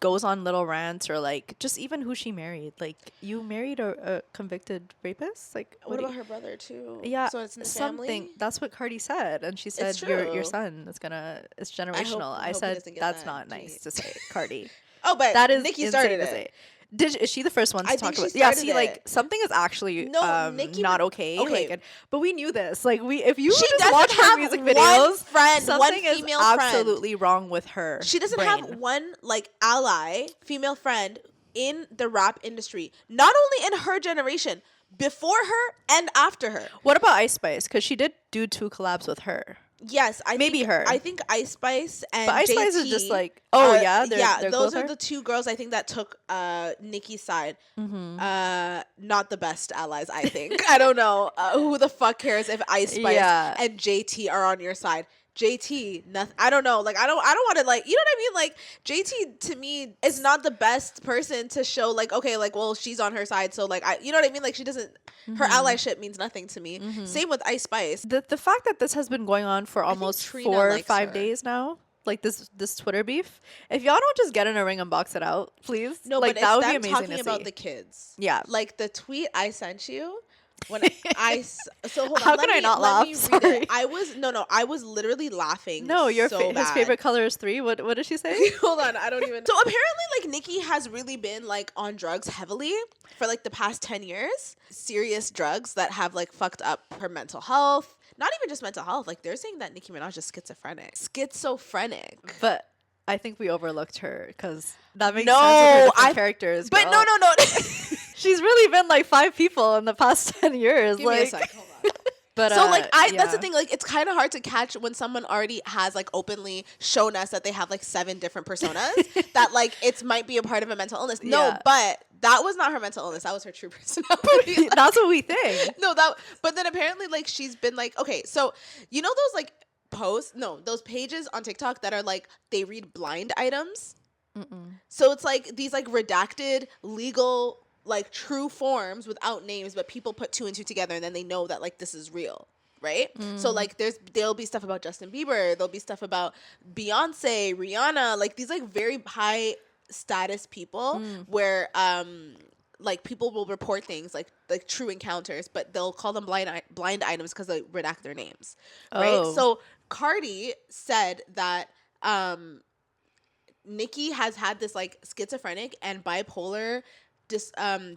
goes on little rants, or like just even who she married, like you married a convicted rapist, like what about her brother too? Yeah, so it's in the something family? That's what Cardi said, and she said your son is it's generational. I said that's not nice to say, Cardi. Oh, but that is Nicki started it. Is she the first one to talk about? Yeah, see, like something is actually Nicki not okay. Okay, like, but we knew this. Like if you she just watch her music videos, something is absolutely wrong with her. She doesn't have one like ally, female friend in the rap industry. Not only in her generation, before her and after her. What about Ice Spice? Because she did do 2 collabs with her. Yes, I think Ice Spice and Ice JT, Spice is just like they're those closer? are the 2 girls I think that took Nicki's side. Not the best allies, I think. I don't know who the fuck cares if Ice Spice and JT are on your side. JT, nothing. I don't know. Like I don't want to like, you know what I mean? Like JT to me is not the best person to show like, okay, like, well, she's on her side, so like you know what I mean? Like she doesn't. Her allyship means nothing to me. Same with Ice Spice. The fact that this has been going on for almost 4 or 5 days now, like this Twitter beef. If y'all don't just get in a ring and box it out, please. No, like but that it's would be them amazing talking to about see. the kids. Yeah, like the tweet I sent you When so hold on. How can I not laugh? Let me read Sorry. it. I was literally laughing. No, his favorite color is 3. What did she say? Hold on, I don't even. So apparently, like Nicki has really been like on drugs heavily for like the past 10 years. Serious drugs that have like fucked up her mental health. Not even just mental health. Like they're saying that Nicki Minaj is schizophrenic. But I think we overlooked her because that makes sense with her different characters. But girl. no. She's really been like 5 people in the past 10 years. Give like, me a sec. Hold on. But so like that's the thing. Like it's kind of hard to catch when someone already has like openly shown us that they have like 7 different personas. That like it might be a part of a mental illness. No, but that was not her mental illness. That was her true personality. Like, that's what we think. No, but then apparently like she's been like, okay, so you know those like those pages on TikTok that are like they read blind items. So it's like these like redacted legal like true forms without names, but people put 2 and 2 together and then they know that like this is real, right? So like there'll be stuff about Justin Bieber, there'll be stuff about Beyonce, Rihanna, like these like very high status people where like people will report things like true encounters, but they'll call them blind items because they redact their names, right? So Cardi said that Nicki has had this like schizophrenic and bipolar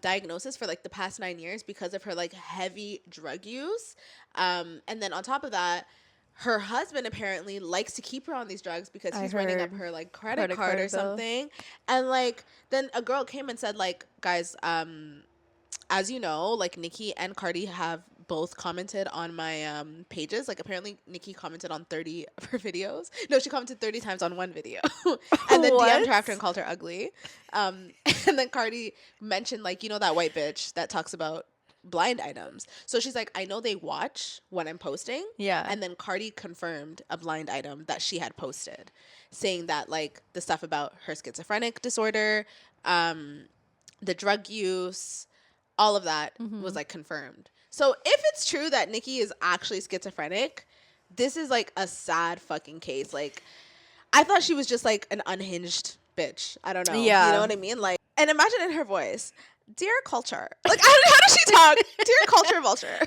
diagnosis for like the past 9 years because of her like heavy drug use, and then on top of that, her husband apparently likes to keep her on these drugs because he's running up her like credit card or something. And like then a girl came and said like, guys, as you know, like Nicki and Cardi have both commented on my pages. Like apparently Nicki commented on 30 of her videos. No, she commented 30 times on one video. And then DM'd her after and called her ugly. And then Cardi mentioned like, you know, that white bitch that talks about blind items. So she's like, I know they watch when I'm posting. Yeah. And then Cardi confirmed a blind item that she had posted, saying that like the stuff about her schizophrenic disorder, the drug use, all of that was like confirmed. So if it's true that Nicki is actually schizophrenic, this is like a sad fucking case. Like I thought she was just like an unhinged bitch. I don't know. Yeah. You know what I mean? Like, and imagine in her voice, dear culture. Like how does she talk? Dear culture vulture.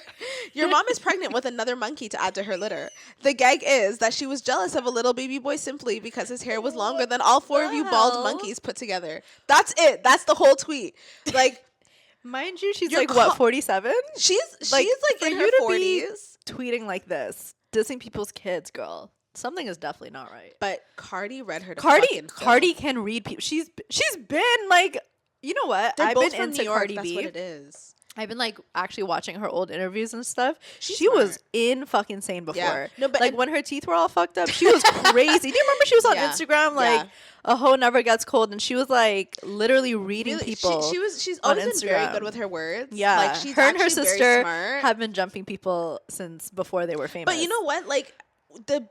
Your mom is pregnant with another monkey to add to her litter. The gag is that she was jealous of a little baby boy simply because his hair was longer than all 4 of you bald monkeys put together. That's it. That's the whole tweet. Like, mind you, she's like what, 47? She's like in her 40s. Tweeting like this, dissing people's kids, girl. Something is definitely not right. But Cardi read her to Cardi can read people. She's been like, you know what? They're I've both been from into New York. Cardi That's B. what it is. I've been like actually watching her old interviews and stuff. She's she was in fucking insane before. Yeah. No, but like when her teeth were all fucked up, she was crazy. Do you remember she was on Instagram like a hoe never gets cold, and she was like literally reading people. She's always been very good with her words. Yeah, like she's her and her sister smart. have been jumping people since before they were famous. But you know what? Like the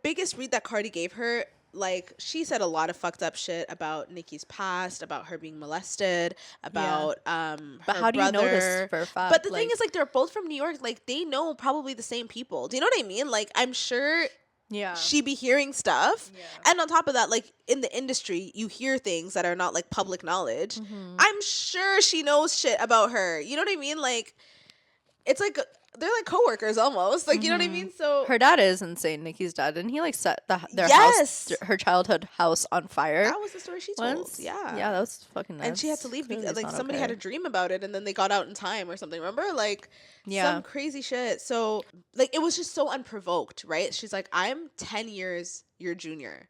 biggest read that Cardi gave her. Like she said a lot of fucked up shit about Nicki's past, about her being molested, about but how do you know this for a fact? But the thing is, like, they're both from New York. Like they know probably the same people. Do you know what I mean? Like I'm sure she be hearing stuff. And on top of that, like in the industry, you hear things that are not like public knowledge. I'm sure she knows shit about her. You know what I mean? Like it's like they're like coworkers almost. Like, you know what I mean? So her dad is insane. Nicki's dad, didn't he like set their house, her childhood house on fire? That was the story she told. Once? Yeah, that was fucking nuts. And she had to leave because like somebody had a dream about it, and then they got out in time or something. Remember, like some crazy shit. So like it was just so unprovoked, right? She's like, I'm 10 years your junior.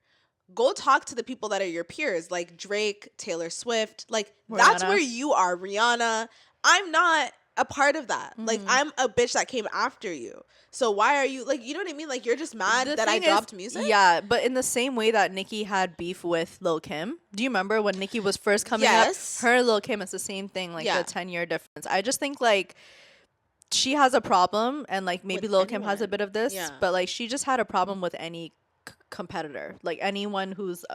Go talk to the people that are your peers, like Drake, Taylor Swift. Like that's where you are, Rihanna. I'm not a part of that. Like I'm a bitch that came after you. So why are you like, you know what I mean? Like you're just mad that I dropped music? Yeah, but in the same way that Nicki had beef with Lil Kim. Do you remember when Nicki was first coming up? Her and Lil Kim, it's the same thing, like the 10-year difference. I just think like she has a problem, and like maybe Lil Kim has a bit of this, but like she just had a problem with any competitor, like anyone who's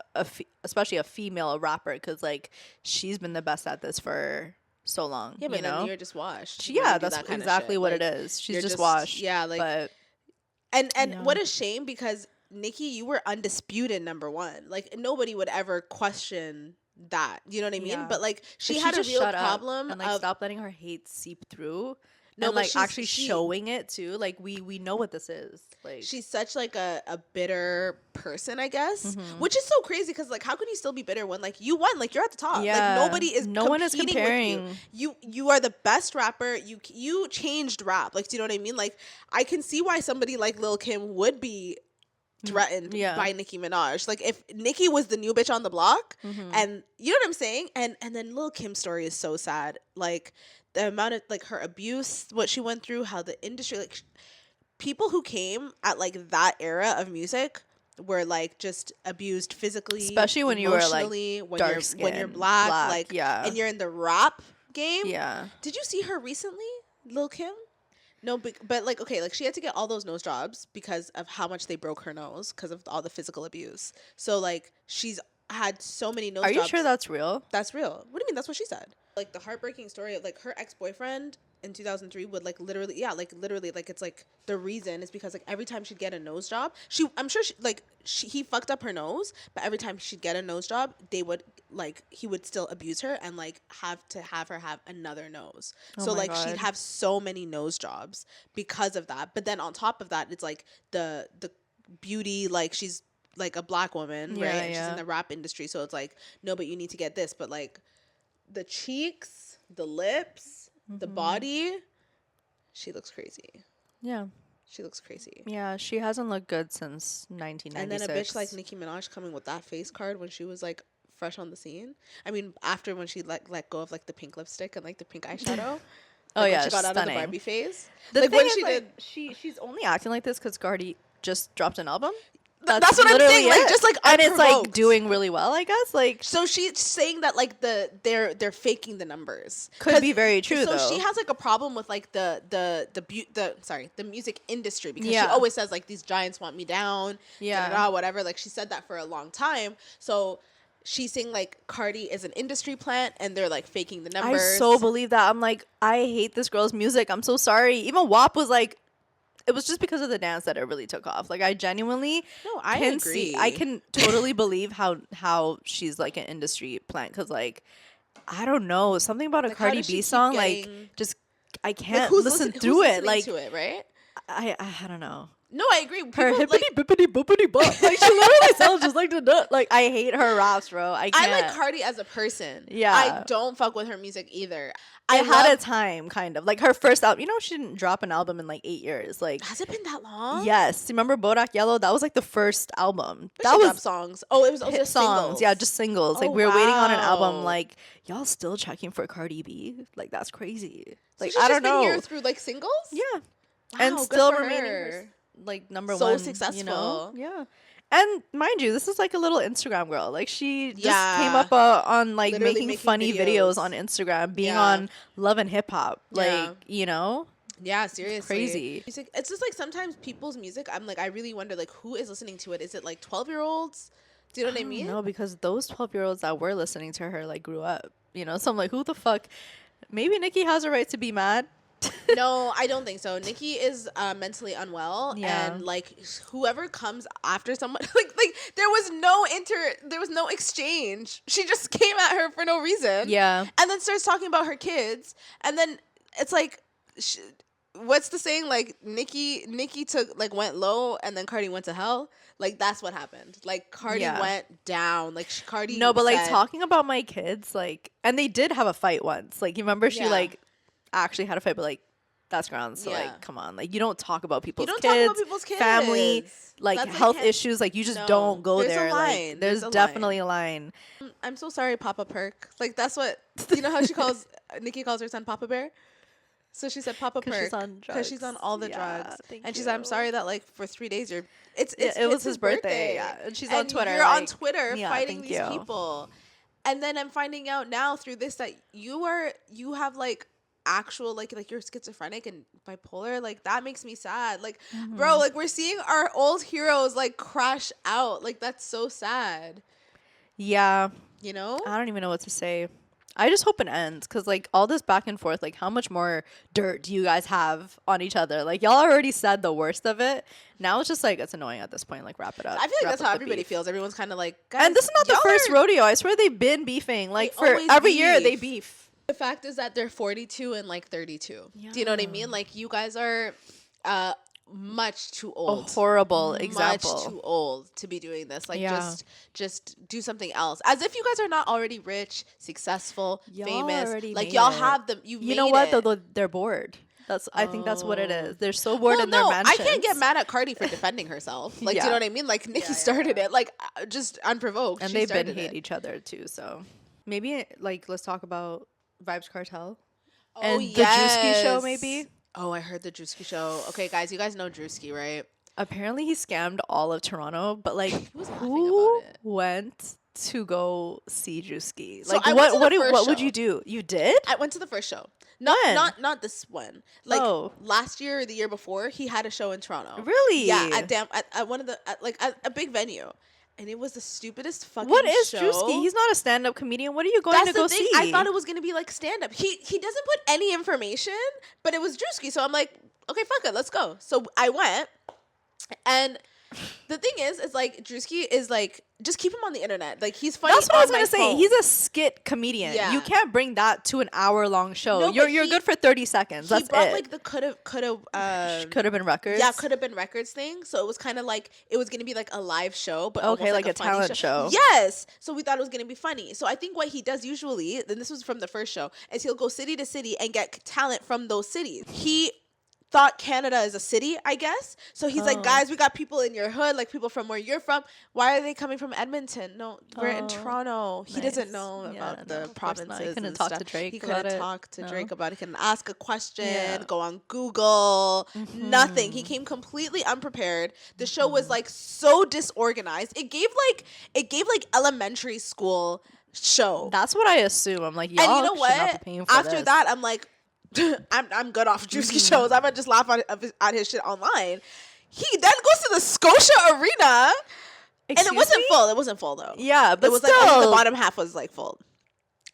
especially a female rapper, because like she's been the best at this for so long. Yeah, but you know? then you're just washed. That's exactly what it is. She's just washed. Yeah, like, but and what a shame, because Nicki, you were undisputed number one. Like nobody would ever question that. You know what I mean? But like she had a real problem and like stop letting her hate seep through. No, and like actually showing it too. Like we know what this is. Like she's such like a bitter person, I guess, which is so crazy because like how can you still be bitter when like you won, like you're at the top, like no one is comparing with you are the best rapper, you changed rap, like do you know what I mean? Like I can see why somebody like Lil Kim would be threatened by Nicki Minaj. Like if Nicki was the new bitch on the block, and you know what I'm saying, and then Lil Kim's story is so sad, like the amount of like her abuse, what she went through, how the industry, like people who came at like that era of music were like just abused physically, especially when you were like dark skin, when you're black, like and you're in the rap game. Did you see her recently, Lil Kim? No, but like okay, like she had to get all those nose jobs because of how much they broke her nose because of all the physical abuse. So like she's had so many nose jobs. Are you sure that's real? That's real. What do you mean? That's what she said. Like the heartbreaking story of like her ex-boyfriend in 2003 would like literally like it's like the reason is because like every time she'd get a nose job, I'm sure he fucked up her nose, but every time she'd get a nose job, they would like he would still abuse her and like have to have her have another nose. So like God. She'd have so many nose jobs because of that. But then on top of that, it's like the beauty, like she's like a black woman, right? And she's in the rap industry, so it's like no, but you need to get this, but like the cheeks, the lips, the body, she looks crazy. Yeah. She looks crazy. Yeah, she hasn't looked good since 1996. And then a bitch like Nicki Minaj coming with that face card when she was like fresh on the scene. I mean, after when she let go of like the pink lipstick and like the pink eyeshadow. When she got out of the Barbie phase. The like thing when is, she like, did, she's only acting like this because Cardi just dropped an album. That's what I'm saying. Like just like and it's like doing really well, I guess. Like so she's saying that like they're faking the numbers. Could be very true. So she has like a problem with like the music industry because she always says like these giants want me down. Whatever. Like she said that for a long time. So she's saying like Cardi is an industry plant and they're like faking the numbers. I so believe that. I'm like, I hate this girl's music. I'm so sorry. Even WAP was like, it was just because of the dance that it really took off. Like I genuinely agree. I can totally believe how she's like an industry plant because like I don't know, something about a like Cardi B song like just I can't like listen through it. Like to it, right? I don't know. No, I agree. People, her hippity bippity boopity butt. Like she literally sounds just like the nut. Like I hate her raps, bro. I like Cardi as a person. Yeah, I don't fuck with her music either. I had a time, kind of. Like, her first album, you know, she didn't drop an album in, like, 8 years. Like, has it been that long? Yes. Remember Bodak Yellow? That was, like, the first album. But that was songs. Oh, it was just songs. Singles. Yeah, just singles. Like, we were waiting on an album. Like, y'all still checking for Cardi B? Like, that's crazy. Like, so I don't know. Been here through, like, singles? Yeah. Wow, and still remaining, like, number one. So successful. You know? Yeah. And mind you, this is like a little Instagram girl. Like she just came up on like making funny videos on Instagram, being on Love and Hip Hop. Like, you know? Yeah, seriously. It's crazy. It's just like sometimes people's music, I'm like, I really wonder like who is listening to it? Is it like 12-year-olds? Do you know what I mean? No, because those 12-year-olds that were listening to her like grew up. You know? So I'm like, who the fuck? Maybe Nicki has a right to be mad. No, I don't think so. Nicki is mentally unwell, and like whoever comes after someone, like there was no exchange. She just came at her for no reason. Yeah, and then starts talking about her kids, and then it's like, what's the saying? Like Nicki went low, and then Cardi went to hell. Like that's what happened. Like Cardi went down. Like Cardi. No, but like talking about my kids, like, and they did have a fight once. Like you remember she like actually had a fight, but like that's grounds. So like, come on, like you don't talk about people's kids, family, like that's health issues. Like you just don't go there. Like there's definitely a line. I'm so sorry, Papa Perk. Like that's what you know how she calls Nicki calls her son Papa Bear. So she said Papa Perk because she's on all the drugs, and she said I'm sorry that like for 3 days it was his birthday. Yeah, and she's on Twitter. You're on Twitter fighting these people, and then I'm finding out now through this that you have like actual like you're schizophrenic and bipolar. Like that makes me sad. Like bro, like we're seeing our old heroes like crash out. Like that's so sad. Yeah, you know, I don't even know what to say. I just hope it ends because like all this back and forth, like how much more dirt do you guys have on each other? Like y'all already said the worst of it. Now it's just like it's annoying at this point. Like wrap it up. I feel like that's how everybody feels. Everyone's kind of like, guys, and this is not the first rodeo. I swear they've been beefing. Like for every year they beef. The fact is that they're 42 and like 32. Yeah. Do you know what I mean? Like, you guys are much too old. A horrible example. Much too old to be doing this. Like, just do something else. As if you guys are not already rich, successful, famous. Like, y'all have them. You know what? Though they're bored. I think that's what it is. They're so bored in their mansions. I can't get mad at Cardi for defending herself. Like, do you know what I mean? Like, Nicki started it. Like, just unprovoked. And they've been hate each other too. So maybe like let's talk about Vybz Kartel and the Druskii show. Maybe. Oh, I heard the Druskii show. Okay, guys, you guys know Druskii, right? Apparently, he scammed all of Toronto. But like, who went to go see Druskii? So like, what would you do? You did? I went to the first show. Not this one. Like last year or the year before, he had a show in Toronto. Really? Yeah, at one of the at a big venue, and it was the stupidest fucking. What is show. Druskii? He's not a stand-up comedian. What are you going to go see? I thought it was gonna be like stand-up. He doesn't put any information, but it was Druskii, so I'm like, okay, fuck it, let's go. So I went, and the thing is like Druskii is like, just keep him on the internet. Like, he's funny. That's what I was gonna say. He's a skit comedian. Yeah. You can't bring that to an hour-long show. No, you're good for 30 seconds. That's brought, it. Like, the could have been records. Yeah, could have been records thing. So it was kind of like it was gonna be like a live show, but okay, like a talent show. Yes. So we thought it was gonna be funny. So I think what he does usually, and this was from the first show, is he'll go city to city and get talent from those cities. He thought Canada is a city, I guess. So he's like, guys, we got people in your hood, like people from where you're from. Why are they coming from Edmonton? No, we're in Toronto. Nice. He doesn't know about the provinces. He couldn't talk to Drake. He couldn't talk to Drake about it. He couldn't ask a question, go on Google, nothing. He came completely unprepared. The show was like so disorganized. It gave like elementary school show. That's what I assume. I'm like, y'all and you know what? Not be paying for After this. that, I'm like, I'm good off Druskii shows. I'm gonna just laugh at his shit online. He then goes to the Scotia Arena, and it wasn't full. It wasn't full though. Yeah, but it was still. like only the bottom half was like full.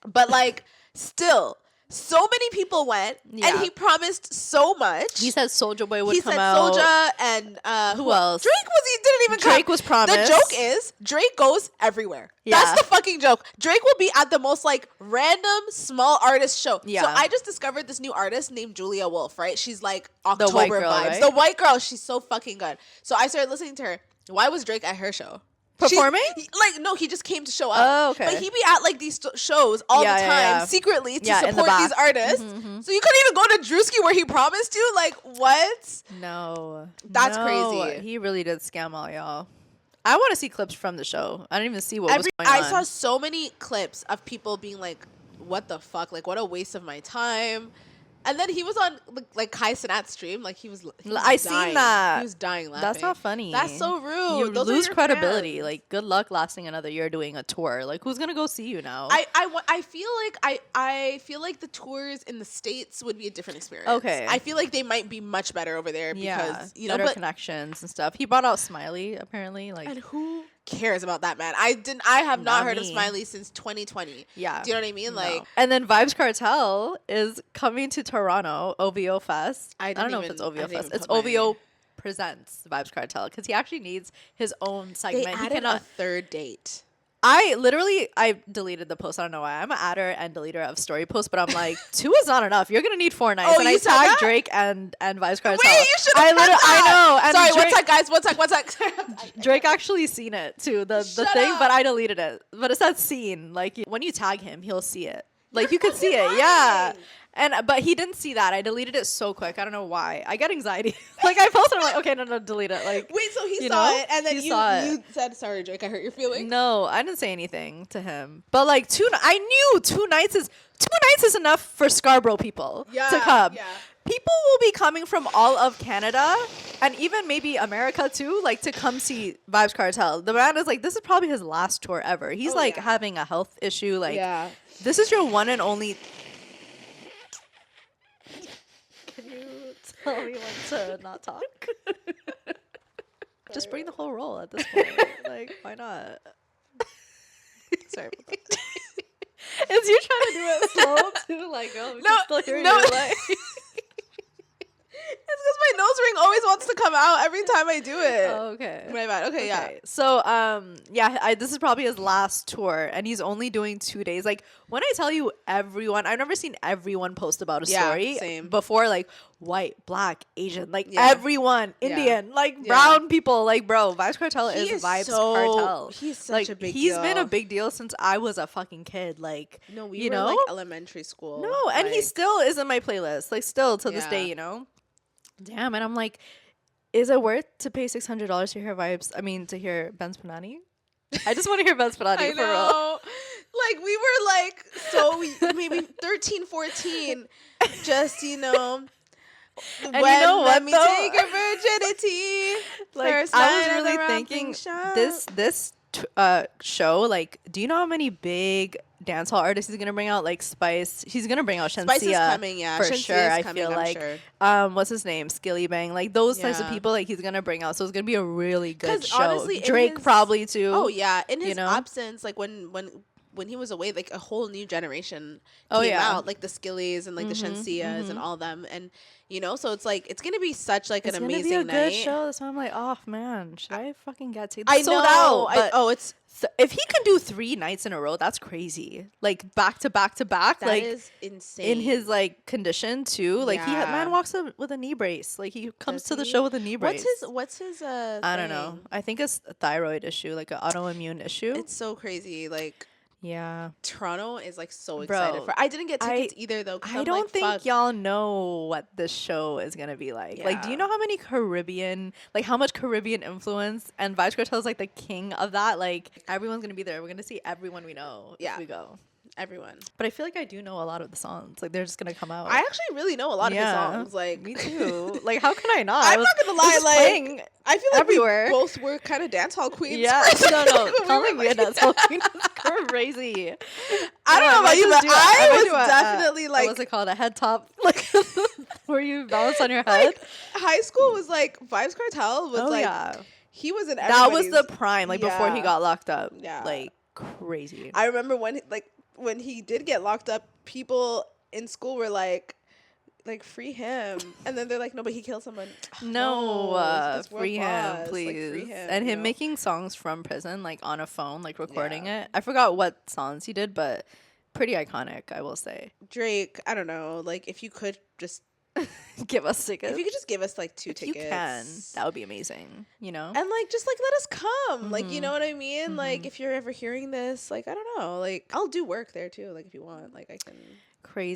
But like, still, so many people went, and he promised so much. He said Soulja Boy would come out. He said Soulja and who else? Drake didn't even come. Drake was promised. The joke is Drake goes everywhere. Yeah. That's the fucking joke. Drake will be at the most like random small artist show. Yeah. So I just discovered this new artist named Julia Wolf, right? She's like October the white girl, vibes. Right? The white girl. She's so fucking good. So I started listening to her. Why was Drake at her show? Performing? No, he just came to show up. Oh, okay. But he be at like these shows all the time secretly to support these artists. So you couldn't even go to Druskii where he promised you? Like, what? No. That's crazy. He really did scam all y'all. I want to see clips from the show. I didn't even see what was going on. I saw so many clips of people being like, what the fuck? Like, what a waste of my time. And then he was on like Kai Cenat's stream. Like he was I seen that. He was dying laughing. That's not funny. That's so rude. You lose credibility. Fans. Like, good luck lasting another year doing a tour. Like, who's gonna go see you now? I feel like the tours in the States would be a different experience. Okay. I feel like they might be much better over there because better connections and stuff. He brought out Smiley apparently. Like, and who cares about that man? I have not heard of Smiley since 2020. Yeah. Do you know what I mean? Like, and then Vybz Kartel is coming to Toronto, OVO Fest. I don't know if it's OVO Fest. It's OVO Presents Vybz Kartel because he actually needs his own segment. They added a third date. I deleted the post. I don't know why. I'm an adder and deleter of story posts, but I'm like, 2 is not enough. You're gonna need 4 nights. And I tagged Drake and Vybz Kartel. Wait, you should have done that. I know. And sorry, Drake, one sec. Drake actually seen it too, the thing, but I deleted it. But it said seen. Like, when you tag him, he'll see it. Like, you could see it. Yeah. But he didn't see that. I deleted it so quick. I don't know why. I get anxiety. Like, I posted, I'm like, okay, no, delete it. Like, wait, so he saw it, and then you said, sorry, Drake, I hurt your feelings? No, I didn't say anything to him. But like, I knew 2 nights is enough for Scarborough people to come. Yeah. People will be coming from all of Canada and even maybe America too, like, to come see Vybz Kartel. The man is like, this is probably his last tour ever. He's having a health issue. Like, this is your one and only. Can you tell me when to not talk? Just bring the whole roll at this point. Like, why not? Sorry. It's you trying to do it slow too, like, oh, we can still hear you. Like, it's because my nose ring always wants to come out every time I do it. Oh, okay. My bad. Okay, yeah. So, this is probably his last tour, and he's only doing 2 days. Like, when I tell you everyone, I've never seen everyone post about a story same. before, like, white, black, Asian, like, everyone, Indian, like, brown people, like, bro, Vybz Kartel is Vybz Kartel. He's such like, a big he's deal. been a big deal since I was a fucking kid. Like, No, we you were, know? like, elementary school. No, and he like, still is in my playlist, like, still to this day, you know? Damn, and I'm like, is it worth to pay $600 to hear to hear Ben's Panani? I just want to hear Ben's Panani I for real. know. Like, we were, like, so maybe 13, 14, just, you know... And you know what, let me though? take your virginity. Like, First I night was of really the thinking romping shop. this show, like, do you know how many big dancehall artists he's gonna bring out? Like Spice, he's gonna bring out Shensia. Spice is coming, for Shensia sure. is I coming, feel I'm like, sure. What's his name? Skilly Bang, like those types of people, like he's gonna bring out. So it's gonna be a really good show. Honestly, Drake probably too. Oh yeah, in his you know? absence, like when he was away, like a whole new generation came out, like the Skillies and like the Shensias and all them, and you know, so it's like it's gonna be such like an amazing be a night. good show. So I'm like, oh man, should I fucking get tickets? I sold know. out. It's if he can do 3 nights in a row, that's crazy. Like back to back to back. that like is insane in his like condition too. Like man walks up with a knee brace. Like he comes to the show with a knee brace. What's his I don't know. I think it's a thyroid issue, like an autoimmune issue. It's so crazy. Like yeah, Toronto is like so excited for. I didn't get tickets either though. I don't think y'all know what this show is gonna be like. Yeah. Like, do you know how many Caribbean, like how much Caribbean influence, and Vybz Kartel is like the king of that. Like everyone's gonna be there. We're gonna see everyone we know if we go. Everyone. But I feel like I do know a lot of the songs. Like they're just gonna come out. I actually really know a lot of his songs. Like me too. Like how can I not? I'm not gonna lie. Like I feel like everywhere. we both were kind of dance hall queens. Yeah. No. Calling me a dance hall queen is crazy. I don't know about you, but I was definitely like. What's it called? A head top? Like where you balance on your head? Like, high school was like Vybz Kartel was he was in everybody's. That was the prime. Like before he got locked up. Yeah. Like crazy. I remember when he did get locked up, people in school were like free him, and then they're like, no, but he killed someone. No, free him, please. Like, free him, and him making songs from prison, like on a phone, like recording it. I forgot what songs he did, but pretty iconic, I will say. Drake, I don't know, like if you could just give us tickets. If you could just give us like 2 tickets. You can. That would be amazing, you know? And like just like let us come. Like, you know what I mean? Like if you're ever hearing this, like I don't know, like I'll do work there too, like if you want. Like I can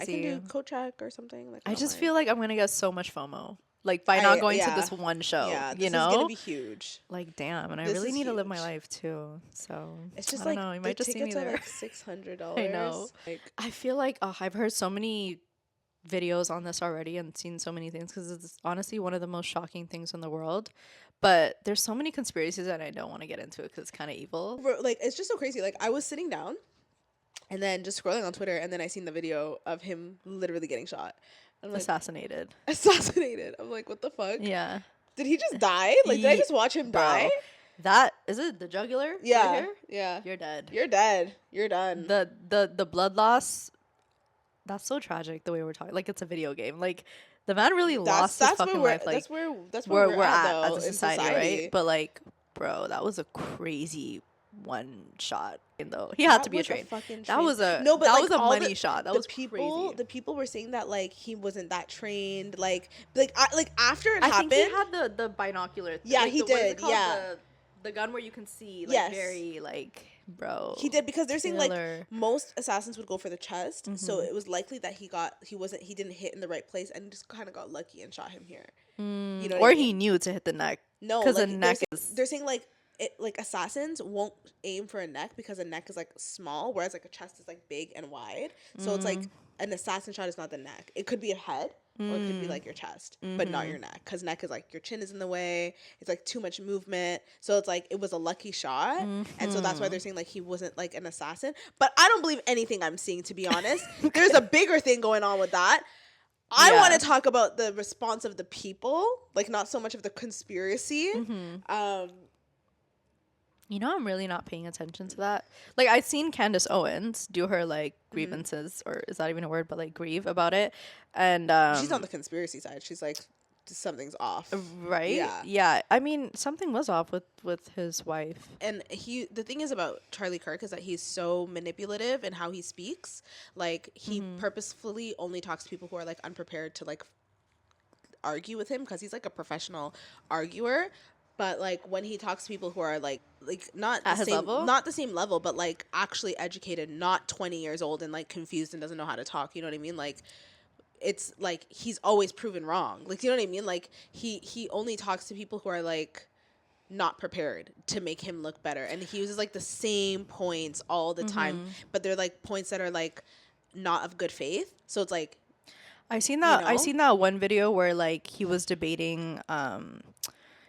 do co-track or something. Like I just feel like I'm gonna get so much FOMO. Like by not going to this one show. Yeah, you know? This is gonna be huge. Like damn, and I really need to live my life too. So it's just I don't know, you might just see me there. Like $600. I know. Like, I feel like I've heard so many videos on this already and seen so many things because it's honestly one of the most shocking things in the world, but there's so many conspiracies that I don't want to get into it because it's kind of evil. Like it's just so crazy. Like I was sitting down and then just scrolling on Twitter, and then I seen the video of him literally getting shot. I'm like, assassinated. I'm like, what the fuck? Yeah, did he just die? Like did I just watch him die? That is it, the jugular? Yeah, right here? Yeah, you're dead, you're done. The blood loss, that's so tragic the way we're talking. Like it's a video game. Like the man really lost his fucking life. Like that's where we're at though, as a society, right? But like, bro, that was a crazy one shot. Though he had to be a train. That was a money shot. That was crazy. The people were saying that like he wasn't that trained. Like after it happened, think he had the binocular. Yeah, like, he did. Yeah, the gun where you can see. Like very like. Bro, he did, because they're saying like most assassins would go for the chest, so it was likely that he didn't hit in the right place and just kind of got lucky and shot him here. You know, or he knew to hit the neck. No, because like, the neck they're saying like assassins won't aim for a neck because a neck is like small, whereas like a chest is like big and wide. So it's like an assassin shot is not the neck. It could be a head. Or it could be like your chest, but not your neck, because neck is like your chin is in the way. It's like too much movement, so it's like it was a lucky shot, and so that's why they're saying like he wasn't like an assassin. But I don't believe anything I'm seeing, to be honest. There's a bigger thing going on with that. I want to talk about the response of the people, like not so much of the conspiracy. You know, I'm really not paying attention to that. Like, I'd seen Candace Owens do her, like, grievances, or is that even a word, but, like, grieve about it. And she's on the conspiracy side. She's like, something's off. Right? Yeah. I mean, something was off with his wife. And the thing is about Charlie Kirk is that he's so manipulative in how he speaks. Like, he purposefully only talks to people who are like unprepared to like argue with him, because he's like a professional arguer. But like when he talks to people who are like not at the his same level? not the same level, but like actually educated, not 20 years old and like confused and doesn't know how to talk, you know what I mean? Like, it's like he's always proven wrong. Like, you know what I mean? Like, he only talks to people who are like not prepared to make him look better, and he uses like the same points all the time, but they're like points that are like not of good faith. So it's like, I seen that one video where like he was debating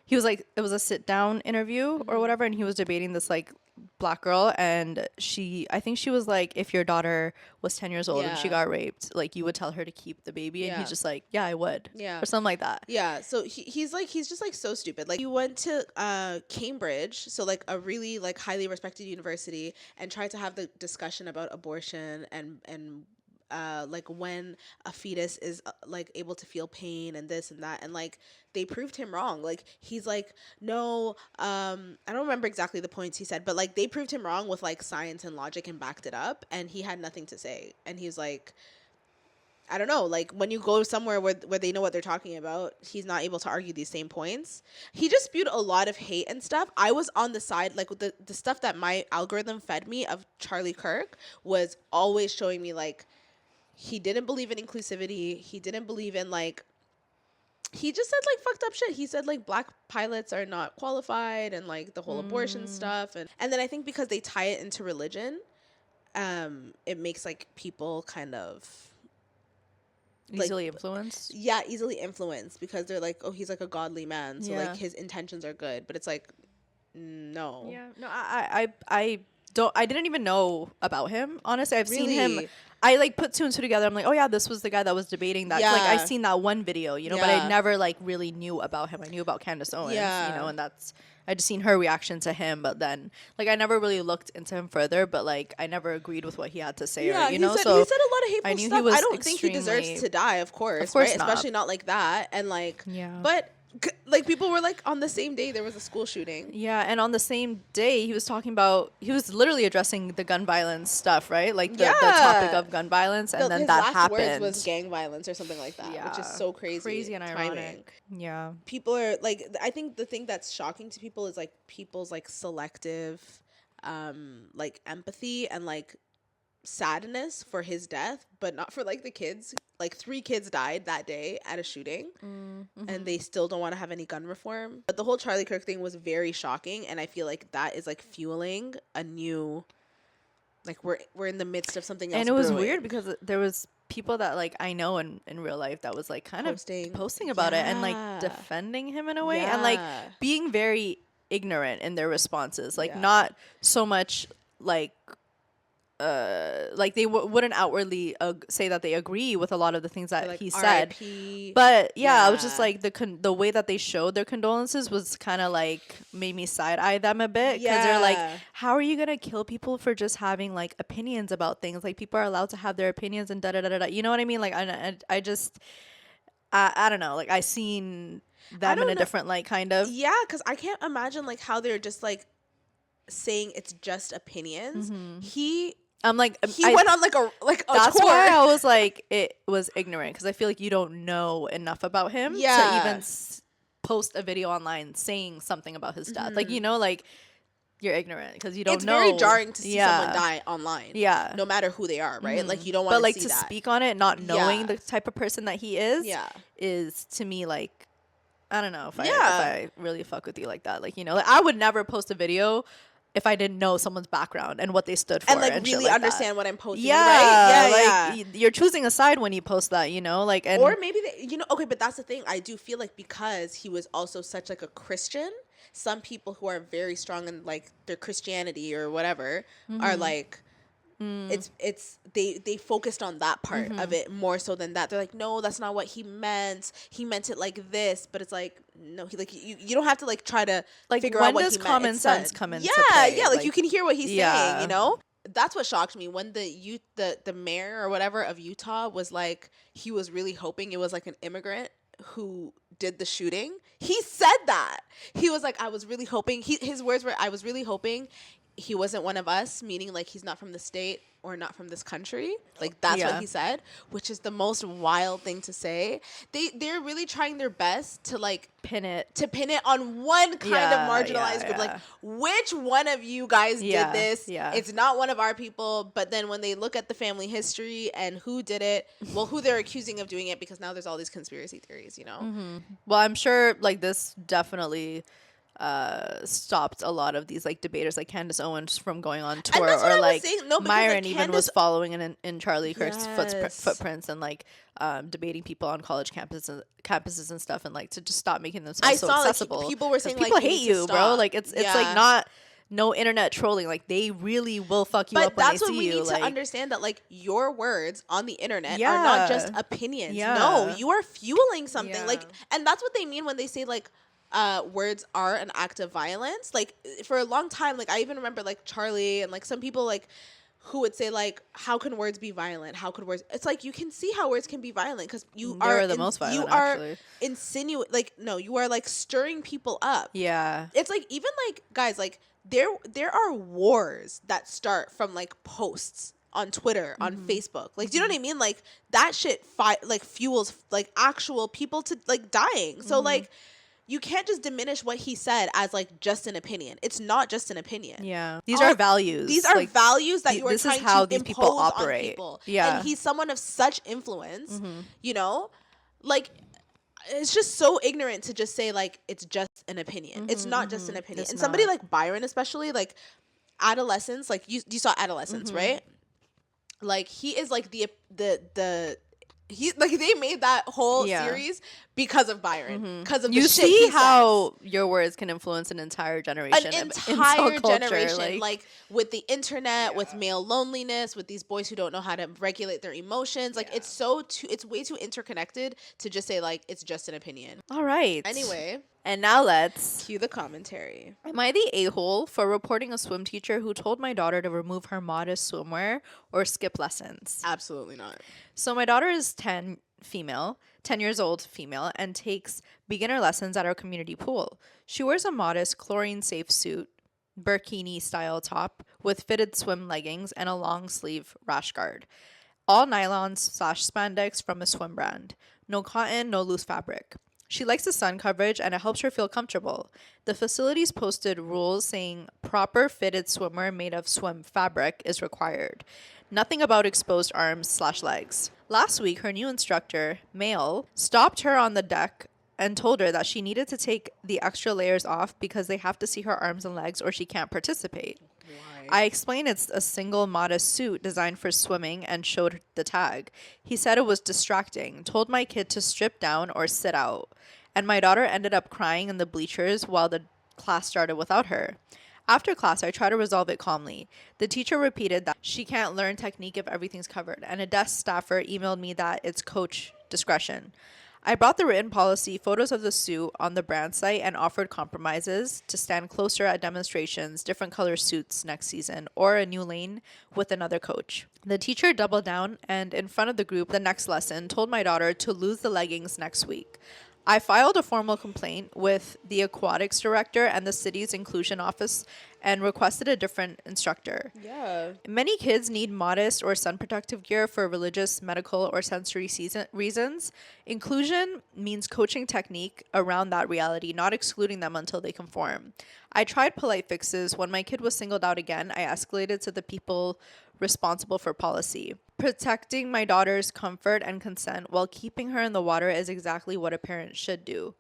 he was like, it was a sit down interview or whatever, and he was debating this like black girl, and I think she was like, if your daughter was 10 years old and she got raped, like, you would tell her to keep the baby, and he's just like, yeah, I would, or something like that. So he's just like so stupid. Like, he went to Cambridge, so like a really like highly respected university, and tried to have the discussion about abortion and like when a fetus is like able to feel pain and this and that, and like they proved him wrong. Like, he's like, no, I don't remember exactly the points he said, but like they proved him wrong with like science and logic and backed it up, and he had nothing to say. And he's like, I don't know, like when you go somewhere where they know what they're talking about, he's not able to argue these same points. He just spewed a lot of hate and stuff. I was on the side, like the stuff that my algorithm fed me of Charlie Kirk was always showing me like, he didn't believe in inclusivity. He didn't believe in like, he just said like fucked up shit. He said like black pilots are not qualified, and like the whole abortion stuff. And then I think because they tie it into religion, it makes like people kind of easily influenced. Yeah, easily influenced, because they're like, oh, he's like a godly man, so like his intentions are good. But it's like, no. Yeah. No, I didn't even know about him, honestly. I've seen him. I like put two and two together. I'm like, oh yeah, this was the guy that was debating that. Yeah. Like, I seen that one video, you know, but I never like really knew about him. I knew about Candace Owens, you know, and I just seen her reaction to him, but then like I never really looked into him further, but like I never agreed with what he had to say, or, you know. So he said a lot of hateful stuff. I don't think he deserves to die, of course right? Not. Especially not like that. And like, but like people were like, on the same day there was a school shooting. Yeah, and on the same day he was literally addressing the gun violence stuff, right? Like the topic of gun violence, and then that happened. His last words was gang violence or something like that, which is so crazy and ironic. Yeah, people are like, I think the thing that's shocking to people is like people's like selective like empathy and like sadness for his death, but not for like the kids. Like 3 kids died that day at a shooting, and they still don't want to have any gun reform. But the whole Charlie Kirk thing was very shocking, and I feel like that is like fueling a new, like we're in the midst of something else. And it was weird because there was people that like I know in real life that was like kind of posting about it and like defending him in a way, and like being very ignorant in their responses, like not so much like they wouldn't outwardly say that they agree with a lot of the things that like, he said. But I was just like the way that they showed their condolences was kind of like made me side eye them a bit, because they're like, how are you gonna kill people for just having like opinions about things? Like, people are allowed to have their opinions and da da da da. You know what I mean? Like I just I don't know. Like, I seen them in a different light, kind of. Yeah, because I can't imagine like how they're just like saying it's just opinions. He went on like a that's tour. Why I was like, it was ignorant, because I feel like you don't know enough about him to even post a video online saying something about his death. Like, you know, like, you're ignorant because you don't know. It's very jarring to see someone die online. Yeah, no matter who they are, right? Like, you don't want to see that. But like, to speak on it, not knowing the type of person that he is, is to me like, I don't know if I really fuck with you like that. Like, you know, like, I would never post a video if I didn't know someone's background and what they stood for, and like really like understand what I'm posting, right? Like, you're choosing a side when you post that, you know, like, and or maybe okay, but that's the thing. I do feel like because he was also such like a Christian, some people who are very strong in like their Christianity or whatever are like, they focused on that part of it more so than that. They're like, no, that's not what he meant. He meant it like this, but it's like, no, he like you don't have to like try to like figure out what he meant. When does common sense come into play? Yeah, like you can hear what he's saying, you know? That's what shocked me when the mayor or whatever of Utah was like, he was really hoping it was like an immigrant who did the shooting, he said that. He was like, I was really hoping, his words were, I was really hoping he wasn't one of us, meaning like he's not from the state or not from this country. Like that's what he said, which is the most wild thing to say. They're really trying their best to like pin it on one kind of marginalized group. Like, which one of you guys did this? It's not one of our people. But then when they look at the family history and who did it, well, who they're accusing of doing it, because now there's all these conspiracy theories, you know? Mm-hmm. Well, I'm sure like this definitely stopped a lot of these like debaters like Candace Owens from going on tour, or like Myron even was following in Charlie Kirk's footprints and like debating people on college campuses and stuff, and like to just stop making themselves so accessible. Like, people were saying people like, hate you, bro. Like it's like not no internet trolling. Like they really will fuck you up when they see you. But that's what we need to understand, that like your words on the internet are not just opinions. No, you are fueling something. Like, and that's what they mean when they say like words are an act of violence. Like for a long time, like I even remember like Charlie and like some people like who would say like, how can words be violent? How could words? It's like you can see how words can be violent because you are the most violent. You are insinuate, like no, you are like stirring people up. Yeah, it's like even like guys, like there are wars that start from like posts on Twitter, on Facebook. Like, do you know what I mean? Like that shit like fuels like actual people to like dying. So like, you can't just diminish what he said as like just an opinion. It's not just an opinion. Yeah, these are values. These are like, values that you are trying to these impose people operate. On people. Yeah, and he's someone of such influence. You know, like it's just so ignorant to just say like it's just an opinion. It's not just an opinion. And somebody like Byron, especially like adolescence. Like you saw Adolescence, right? Like he is like the he like they made that whole series because of Byron, because of the shit he see how your words can influence an entire generation, generation, like with the internet, with male loneliness, with these boys who don't know how to regulate their emotions. Like it's way too interconnected to just say like it's just an opinion. All right. Anyway. And now let's cue the commentary. Am I the a-hole for reporting a swim teacher who told my daughter to remove her modest swimwear or skip lessons? Absolutely not. So my daughter is 10 years old female, and takes beginner lessons at our community pool. She wears a modest chlorine-safe suit, burkini style top with fitted swim leggings and a long sleeve rash guard. All nylons/spandex from a swim brand. No cotton, no loose fabric. She likes the sun coverage and it helps her feel comfortable. The facilities posted rules saying proper fitted swimwear made of swim fabric is required. Nothing about exposed arms/legs. Last week, her new instructor, male, stopped her on the deck and told her that she needed to take the extra layers off because they have to see her arms and legs or she can't participate. I explained it's a single modest suit designed for swimming and showed the tag. He said it was distracting, told my kid to strip down or sit out. And my daughter ended up crying in the bleachers while the class started without her. After class, I tried to resolve it calmly. The teacher repeated that she can't learn technique if everything's covered, and a desk staffer emailed me that it's coach discretion. I brought the written policy, photos of the suit on the brand site, and offered compromises to stand closer at demonstrations, different color suits next season, or a new lane with another coach. The teacher doubled down and, in front of the group the next lesson, told my daughter to lose the leggings next week. I filed a formal complaint with the aquatics director and the city's inclusion office and requested a different instructor. Yeah. Many kids need modest or sun protective gear for religious, medical, or sensory reasons. Inclusion means coaching technique around that reality, not excluding them until they conform. I tried polite fixes. When my kid was singled out again, I escalated to the people responsible for policy. Protecting my daughter's comfort and consent while keeping her in the water is exactly what a parent should do.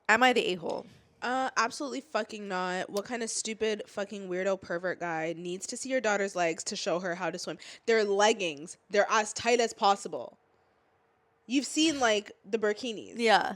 Am I the a-hole? Absolutely fucking not. What kind of stupid fucking weirdo pervert guy needs to see your daughter's legs to show her how to swim? They're leggings. They're as tight as possible. You've seen like the burkinis. Yeah.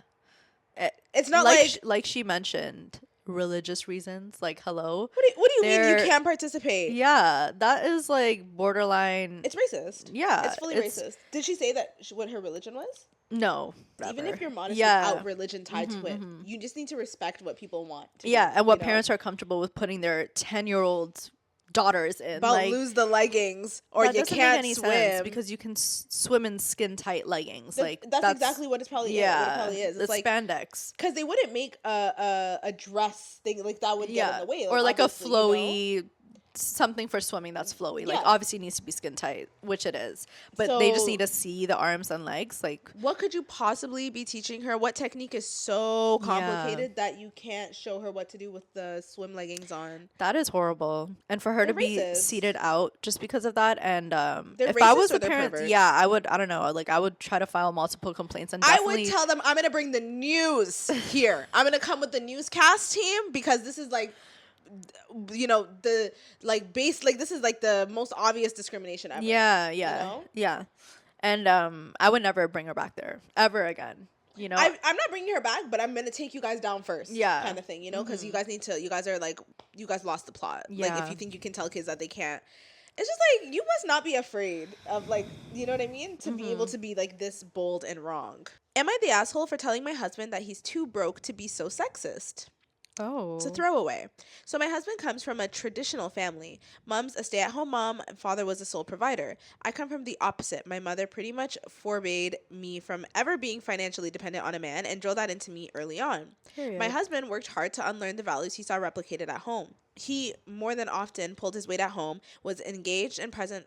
It's not like she mentioned, religious reasons. Like, hello. What do you mean you can't participate? Yeah, that is like borderline. It's racist. Yeah, it's fully racist. Did she say that what her religion was? No. Even if you're modest without religion tied to it, you just need to respect what people want. And what parents are comfortable with putting their 10-year-old daughters in. About like, lose the leggings or that you doesn't can't make any swim. sense because you can swim in skin tight leggings. Like that's exactly what it's probably is. What it probably is. It's like spandex. Because they wouldn't make a dress thing like that would get in the way. Like, or like a flowy something for swimming that's flowy. Like obviously it needs to be skin tight, which it is. But they just need to see the arms and legs. Like what could you possibly be teaching her? What technique is so complicated that you can't show her what to do with the swim leggings on? That is horrible. And for her to be seated out just because of that, and if I was the parent, I would, I don't know, like I would try to file multiple complaints, and definitely, I would tell them I'm gonna bring the news here. I'm gonna come with the newscast team because this is like, you know, the like base, like this is like the most obvious discrimination ever. Yeah. And I would never bring her back there ever again. You know, I'm not bringing her back, but I'm gonna take you guys down first. Kind of thing, you know, because you guys are like, you guys lost the plot. Like if you think you can tell kids that they can't, it's just like, you must not be afraid of, like, you know what I mean, to be able to be like this bold and wrong. Am I the asshole for telling my husband that he's too broke to be so sexist? Oh. It's a throwaway. So my husband comes from a traditional family. Mom's a stay-at-home mom, and father was a sole provider. I come from the opposite. My mother pretty much forbade me from ever being financially dependent on a man and drilled that into me early on. Period. My husband worked hard to unlearn the values he saw replicated at home. He more than often pulled his weight at home, was an engaged and present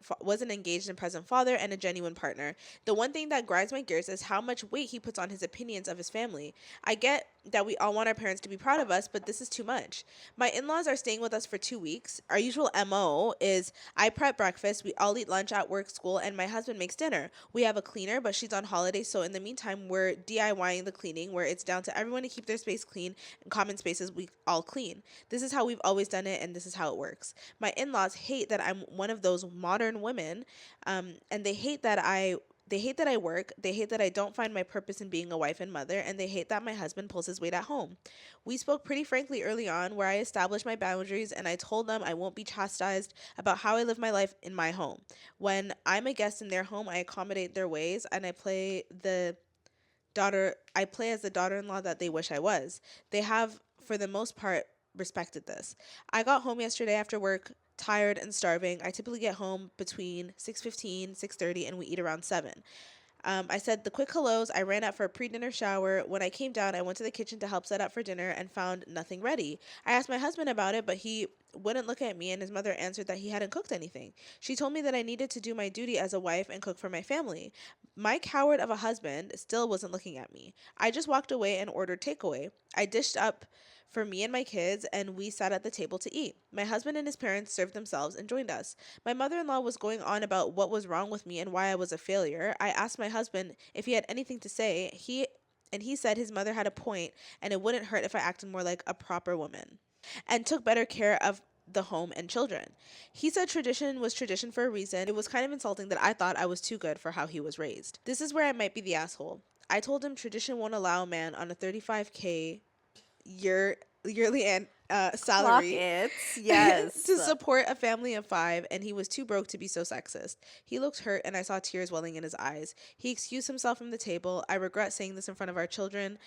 father and a genuine partner. The one thing that grinds my gears is how much weight he puts on his opinions of his family. I get that we all want our parents to be proud of us, but this is too much. My in-laws are staying with us for 2 weeks. Our usual MO is I prep breakfast, we all eat lunch at work, school, and my husband makes dinner. We have a cleaner, but she's on holiday, so in the meantime, we're DIYing the cleaning, where it's down to everyone to keep their space clean and common spaces we all clean. This is how we've always done it, and this is how it works. My in-laws hate that I'm one of those modern women, and they hate that I work, they hate that I don't find my purpose in being a wife and mother, and they hate that my husband pulls his weight at home. We spoke pretty frankly early on, where I established my boundaries and I told them I won't be chastised about how I live my life in my home. When I'm a guest in their home, I accommodate their ways, and I play as the daughter-in-law that they wish I was. They have, for the most part, respected this. I got home yesterday after work, tired and starving. I typically get home between 6:15, 6:30, and we eat around 7. I said the quick hellos. I ran out for a pre-dinner shower. When I came down, I went to the kitchen to help set up for dinner and found nothing ready. I asked my husband about it, but he wouldn't look at me, and his mother answered that he hadn't cooked anything. She told me that I needed to do my duty as a wife and cook for my family. My coward of a husband still wasn't looking at me. I just walked away and ordered takeaway. I dished up for me and my kids, and we sat at the table to eat. My husband and his parents served themselves and joined us. My mother-in-law was going on about what was wrong with me and why I was a failure. I asked my husband if he had anything to say. He said his mother had a point, and it wouldn't hurt if I acted more like a proper woman and took better care of the home and children. He said tradition was tradition for a reason. It was kind of insulting that I thought I was too good for how he was raised. This is where I might be the asshole. I told him tradition won't allow a man on a $35K yearly and salary yes to support a family of 5, and he was too broke to be so sexist. He looked hurt, and I saw tears welling in his eyes. He excused himself from the table. I regret saying this in front of our children,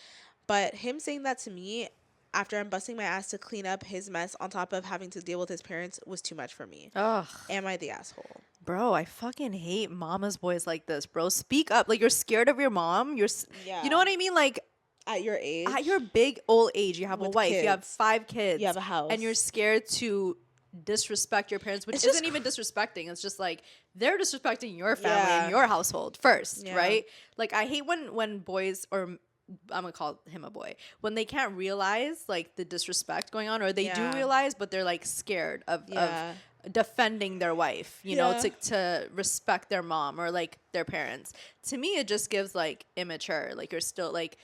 but him saying that to me after I'm busting my ass to clean up his mess on top of having to deal with his parents was too much for me. Ugh. Am I the asshole? Bro, I fucking hate mama's boys like this, bro. Speak up. Like, you're scared of your mom. You know what I mean? Like, at your age, at your big old age, you have a wife, kids. you have 5 kids, you have a house, and you're scared to disrespect your parents, which isn't even disrespecting. It's just like they're disrespecting your family and your household first, right? Like, I hate when boys, or I'm gonna call him a boy, when they can't realize like the disrespect going on, or they do realize, but they're like scared of defending their wife, you know, to respect their mom or like their parents. To me, it just gives like immature. Like, you're still like,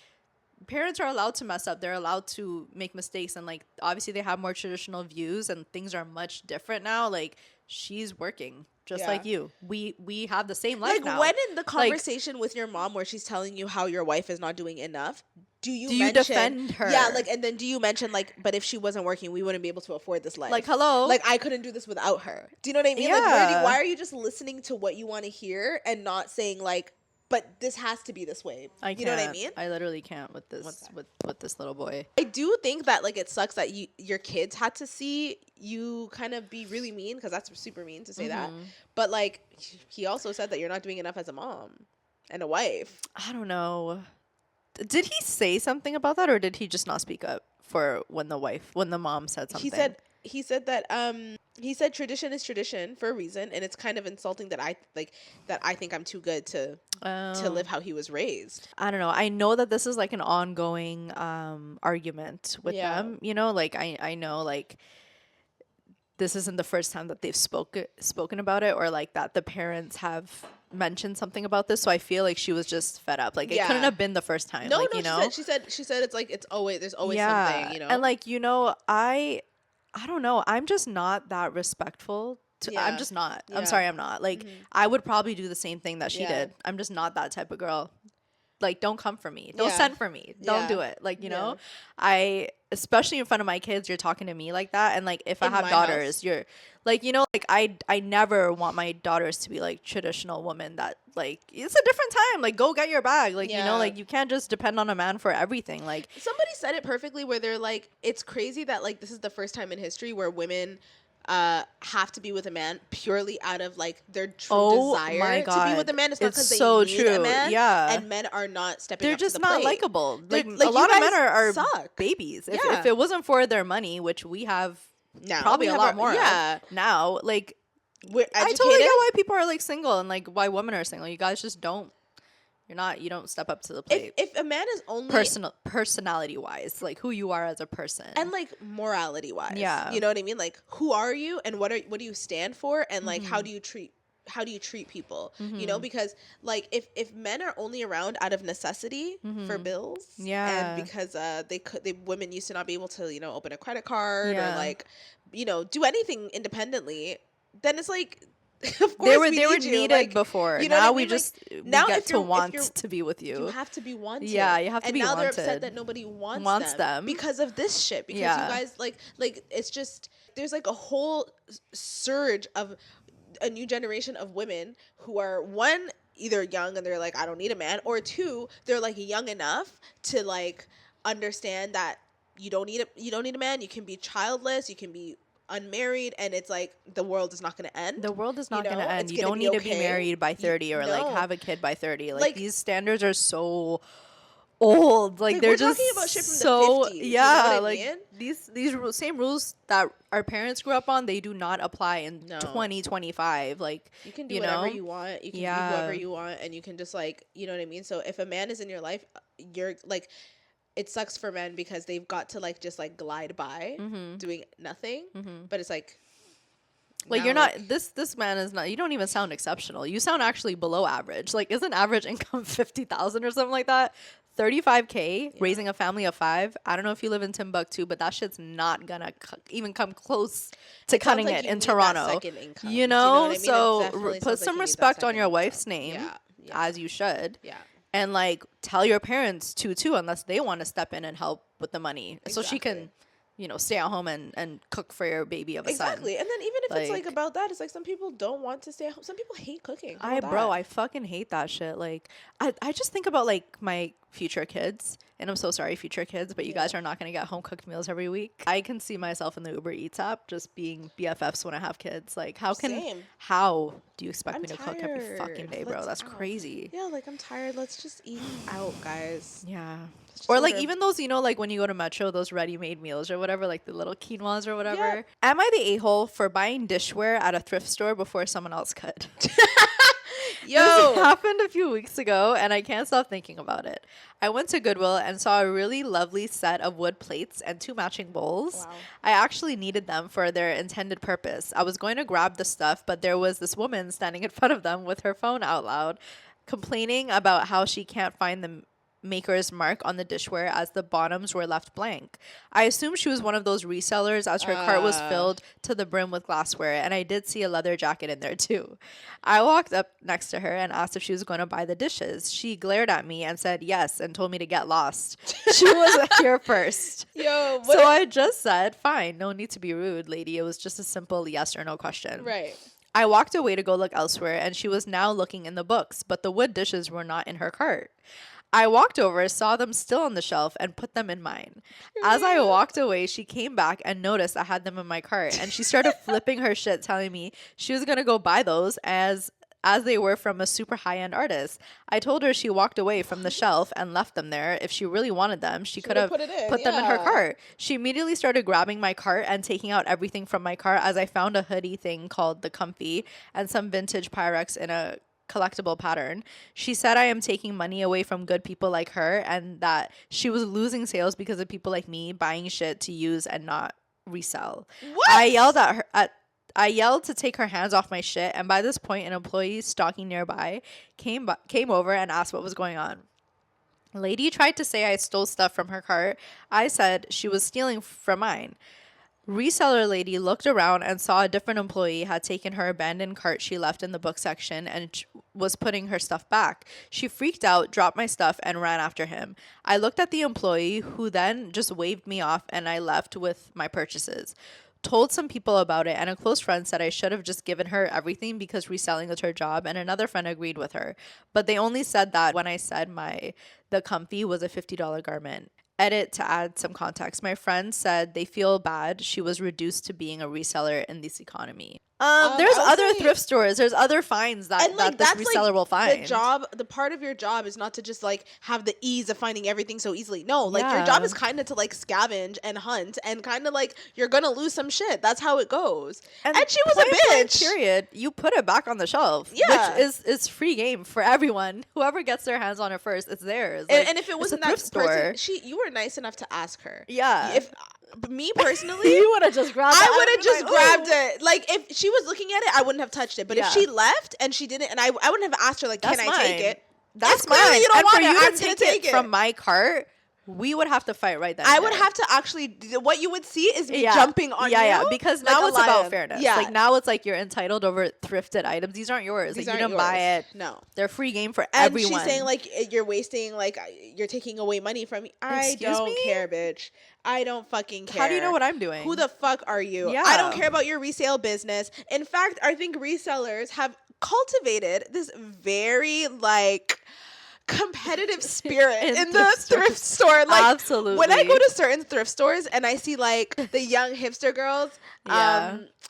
parents are allowed to mess up. They're allowed to make mistakes, and like obviously they have more traditional views and things are much different now. Like, she's working just like you. We have the same life now. When in the conversation with your mom where she's telling you how your wife is not doing enough, do you mention, defend her? Yeah, like, and then do you mention like, but if she wasn't working, we wouldn't be able to afford this life. Like, hello, like I couldn't do this without her. Do you know what I mean? Yeah. Like, why are you just listening to what you want to hear and not saying like, but this has to be this way. You know what I mean? I literally can't with this with this little boy. I do think that like it sucks that your kids had to see you kind of be really mean, because that's super mean to say that. But like he also said that you're not doing enough as a mom and a wife. I don't know. Did he say something about that, or did he just not speak up for when the mom said something? He said that tradition is tradition for a reason, and it's kind of insulting that I think I'm too good to live how he was raised. I don't know. I know that this is like an ongoing argument with them. You know, like I know like this isn't the first time that they've spoken about it, or like that the parents have mentioned something about this. So I feel like she was just fed up. Like it couldn't have been the first time. No, like, no, you know? she said it's like there's always something, you know. And like, you know, I don't know. I'm just not that respectful. I'm just not. Yeah. I'm sorry, I'm not. Like, I would probably do the same thing that she did. I'm just not that type of girl. Like, don't come for me. Don't send for me. Don't do it. Like, you know, especially in front of my kids, you're talking to me like that. And like, if I have daughters, you're like, you know, like I never want my daughters to be like traditional women that like, it's a different time. Like, go get your bag. Like, you know, like you can't just depend on a man for everything. Like, somebody said it perfectly where they're like, it's crazy that like this is the first time in history where women have to be with a man purely out of like their true desire to be with a man. It's not because they need a man. Yeah, and men are not stepping. They're up just to the not plate. Likable. Like a lot of men are suck. Babies. If it wasn't for their money, which we have now, probably a lot more. Yeah, of now like we're educated. I totally get why people are like single and like why women are single. You guys just don't. You don't step up to the plate. If a man is only personality wise, like who you are as a person, and like morality wise, you know what I mean. Like who are you, and what do you stand for, and like how do you treat people, you know? Because like if men are only around out of necessity for bills, and because women used to not be able to, you know, open a credit card or like, you know, do anything independently, then it's like. Of course they were needed like, before. You know now I mean? we get to want to be with you. You have to be wanted. Yeah, you have to be wanted. And now they're upset that nobody wants them because of this shit. Because you guys like it's just there's like a whole surge of a new generation of women who are one either young and they're like I don't need a man, or two they're like young enough to like understand that you don't need a man. You can be childless. You can be unmarried, and it's like the world is not going to end. The world is not going to end. You don't need to be married by 30 or like have a kid by 30. Like these standards are so old. Like they're just talking about shit from the 50s. Yeah, you know like these same rules that our parents grew up on, they do not apply in 2025. Like you can do whatever you want. You can be whoever you want, and you can just like, you know what I mean? So if a man is in your life, you're like, it sucks for men because they've got to like just like glide by doing nothing, but it's like you're not this man is not, you don't even sound exceptional. You sound actually below average. Like isn't average income 50,000 or something like that? 35K raising a family of 5. I don't know if you live in Timbuktu, but that shit's not gonna even come close to cutting it in Toronto. You know, what I mean? So put some respect on your wife's name, as you should. Yeah. And like tell your parents too, unless they want to step in and help with the money, so she can, you know, stay at home and cook for your baby of a son. Exactly. And then even if it's like about that, it's like some people don't want to stay at home. Some people hate cooking. I fucking hate that shit. Like I just think about like my future kids, and I'm so sorry, future kids, but you guys are not going to get home cooked meals every week. I can see myself in the Uber Eats app just being BFFs when I have kids. Like how do you expect me to cook every fucking day, bro? That's crazy. Yeah, like I'm tired. Let's just eat out, guys. Yeah. Or like even those, you know, like when you go to Metro, those ready-made meals or whatever, like the little quinoas or whatever. Yeah. Am I the a-hole for buying dishware at a thrift store before someone else could? Yo, this happened a few weeks ago and I can't stop thinking about it. I went to Goodwill and saw a really lovely set of wood plates and 2 matching bowls. Wow. I actually needed them for their intended purpose. I was going to grab the stuff, but there was this woman standing in front of them with her phone out loud, complaining about how she can't find the maker's mark on the dishware as the bottoms were left blank. I assumed she was one of those resellers as her cart was filled to the brim with glassware, and I did see a leather jacket in there too. I walked up next to her and asked if she was going to buy the dishes. She glared at me and said yes and told me to get lost. She was here first. So I just said, fine, no need to be rude, lady. It was just a simple yes or no question. Right. I walked away to go look elsewhere, and she was now looking in the books, but the wood dishes were not in her cart. I walked over, saw them still on the shelf, and put them in mine. As I walked away, she came back and noticed I had them in my cart, and she started flipping her shit, telling me she was going to go buy those as they were from a super high-end artist. I told her she walked away from the shelf and left them there. If she really wanted them, she could have put them in her cart. She immediately started grabbing my cart and taking out everything from my cart as I found a hoodie thing called the Comfy and some vintage Pyrex in a collectible pattern. She said I am taking money away from good people like her and that she was losing sales because of people like me buying shit to use and not resell. What? I yelled to take her hands off my shit, and by this point, an employee stalking nearby came over and asked what was going on. Lady tried to say I stole stuff from her cart. I said she was stealing from mine. Reseller lady looked around and saw a different employee had taken her abandoned cart she left in the book section and was putting her stuff back. She freaked out, dropped my stuff, and ran after him. I looked at the employee, who then just waved me off, and I left with my purchases. Told some people about it, and a close friend said I should have just given her everything because reselling is her job, and another friend agreed with her. But they only said that when I said the Comfy was a $50 garment. Edit to add some context. My friend said they feel bad she was reduced to being a reseller in this economy. There's other thrift stores. There's other finds that this reseller will find. The part of your job is not to just like have the ease of finding everything so easily. No, like your job is kind of to like scavenge and hunt and kind of like you're gonna lose some shit. That's how it goes. And she was a bitch. Period. You put it back on the shelf. Yeah, which is free game for everyone. Whoever gets their hands on it first, it's theirs. Like, and if it wasn't that person, you were nice enough to ask her. Yeah. If me personally, you would have just grabbed it. I would have just grabbed it. Like if she was looking at it, I wouldn't have touched it. But if she left and she didn't, and I wouldn't have asked her like, "Can I take it?" That's mine. You don't want it. I'm gonna take it from my cart. We would have to fight right then. I would have to actually. What you would see is me jumping on you. Yeah, because now it's about fairness. Yeah, like now it's like you're entitled over thrifted items. These aren't yours. Like you didn't buy it. No, they're free game for everyone. And she's saying like you're wasting, like you're taking away money from me. I don't care, bitch. I don't fucking care. How do you know what I'm doing? Who the fuck are you? Yeah. I don't care about your resale business. In fact, I think resellers have cultivated this very like competitive spirit in the thrift store. Like, absolutely. When I go to certain thrift stores and I see like the young hipster girls,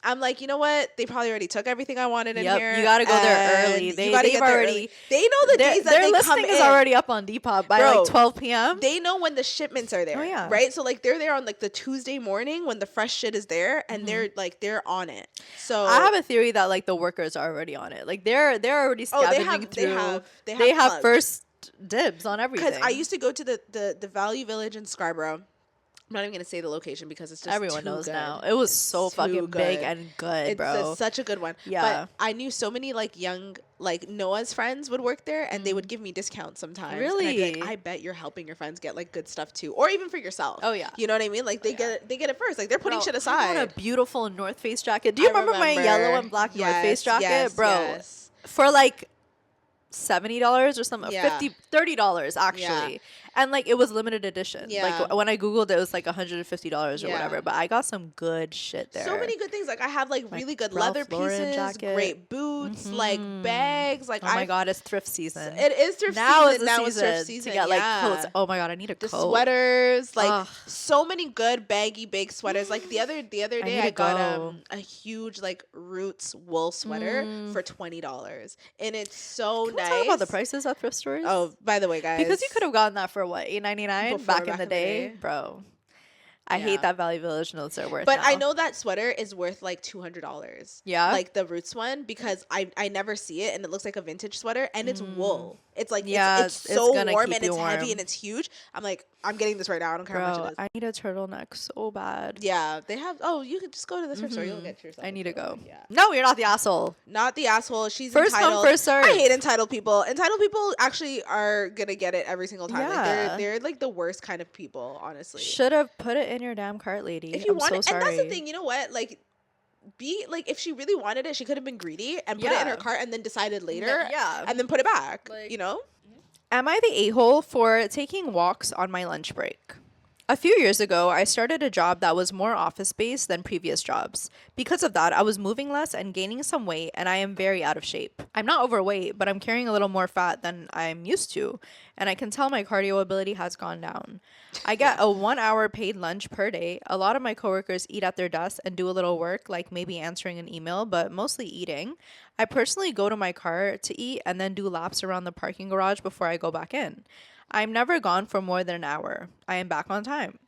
I'm like, you know what? They probably already took everything I wanted in here. You gotta go there early. They've already. They know the days that their they listing come is in. already up on Depop by like 12 p.m. They know when the shipments are there. Oh yeah. Right. So like they're there on like the Tuesday morning when the fresh shit is there, and they're on it. So I have a theory that like the workers are already on it. Like they're already scavenging through. They have first dibs on everything. Because I used to go to the Value Village in Scarborough. I'm not even gonna say the location because it's just everyone knows good. Now. It was so fucking big and good, bro. It's such a good one. Yeah, but I knew so many like young like Noah's friends would work there, and they would give me discounts sometimes. Really? And I'd be like, I bet you're helping your friends get like good stuff too, or even for yourself. Oh yeah, you know what I mean? Like they get it first. Like they're putting shit aside. I got a beautiful North Face jacket. Do you remember my yellow and black North Face jacket, bro? Yes. For like $70 or something, $30 actually. And like it was limited edition. Like when I googled it was like $150 or whatever. But I got some good shit there. So many good things. Like I have like really good leather pieces, great boots, like bags. Like oh my god, it's thrift season. It is thrift season. Now it's thrift season to get like coats. Oh my god, I need a coat. The sweaters, like so many good baggy big sweaters. Like the other day I got a huge like Roots wool sweater for $20, and it's so nice. Talk about the prices at thrift stores. Oh, by the way, guys, because you could have gotten that for what, $8.99 back in the day, bro. I hate that Value Village notes are worth. But now. I know that sweater is worth like $200. Yeah, like the Roots one, because I never see it, and it looks like a vintage sweater, and it's wool. It's like it's so warm and it's heavy and it's huge. I'm like, I'm getting this right now. I don't care how much it is. I need a turtleneck so bad. Yeah, they have. Oh, you could just go to the thrift store. You'll get yourself. I need to go. Yeah. No, you're not the asshole. Not the asshole. She's first entitled. Come, first serve. I hate entitled people. Entitled people actually are gonna get it every single time. Yeah. Like they're like the worst kind of people, honestly. Should have put it in your damn cart, lady. If you want it, and that's the thing. You know what? Like, if she really wanted it, she could have been greedy and put it in her cart and then decided later. Yeah. And then put it back. Like, you know. Am I the a-hole for taking walks on my lunch break? A few years ago, I started a job that was more office-based than previous jobs. Because of that, I was moving less and gaining some weight, and I am very out of shape. I'm not overweight, but I'm carrying a little more fat than I'm used to, and I can tell my cardio ability has gone down. I get a 1 hour paid lunch per day. A lot of my coworkers eat at their desks and do a little work, like maybe answering an email, but mostly eating. I personally go to my car to eat and then do laps around the parking garage before I go back in. I'm never gone for more than an hour. I am back on time.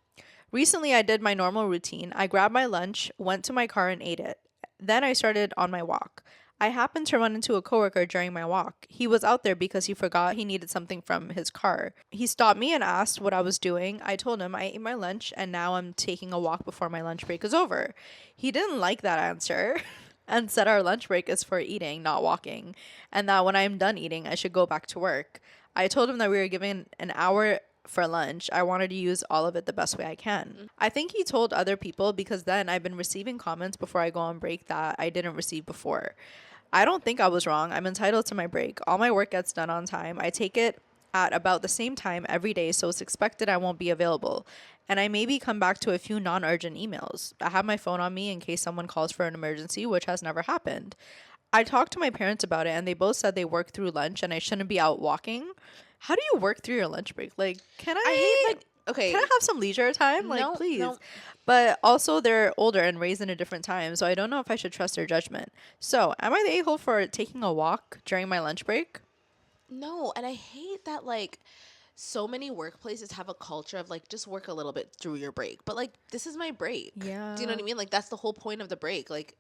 Recently, I did my normal routine. I grabbed my lunch, went to my car, and ate it. Then I started on my walk. I happened to run into a coworker during my walk. He was out there because he forgot he needed something from his car. He stopped me and asked what I was doing. I told him I ate my lunch and now I'm taking a walk before my lunch break is over. He didn't like that answer and said our lunch break is for eating, not walking, and that when I'm done eating, I should go back to work. I told him that we were given an hour for lunch. I wanted to use all of it the best way I can. I think he told other people because then I've been receiving comments before I go on break that I didn't receive before. I don't think I was wrong. I'm entitled to my break. All my work gets done on time. I take it at about the same time every day, so it's expected I won't be available. And I maybe come back to a few non-urgent emails. I have my phone on me in case someone calls for an emergency, which has never happened. I talked to my parents about it and they both said they work through lunch and I shouldn't be out walking. How do you work through your lunch break? Like, can I okay, can I have some leisure time? Like, no, please. no. But also they're older and raised in a different time, so I don't know if I should trust their judgment. So, am I the a-hole for taking a walk during my lunch break? No, and I hate that like so many workplaces have a culture of like just work a little bit through your break. But like this is my break. Yeah. Do you know what I mean? Like that's the whole point of the break. Like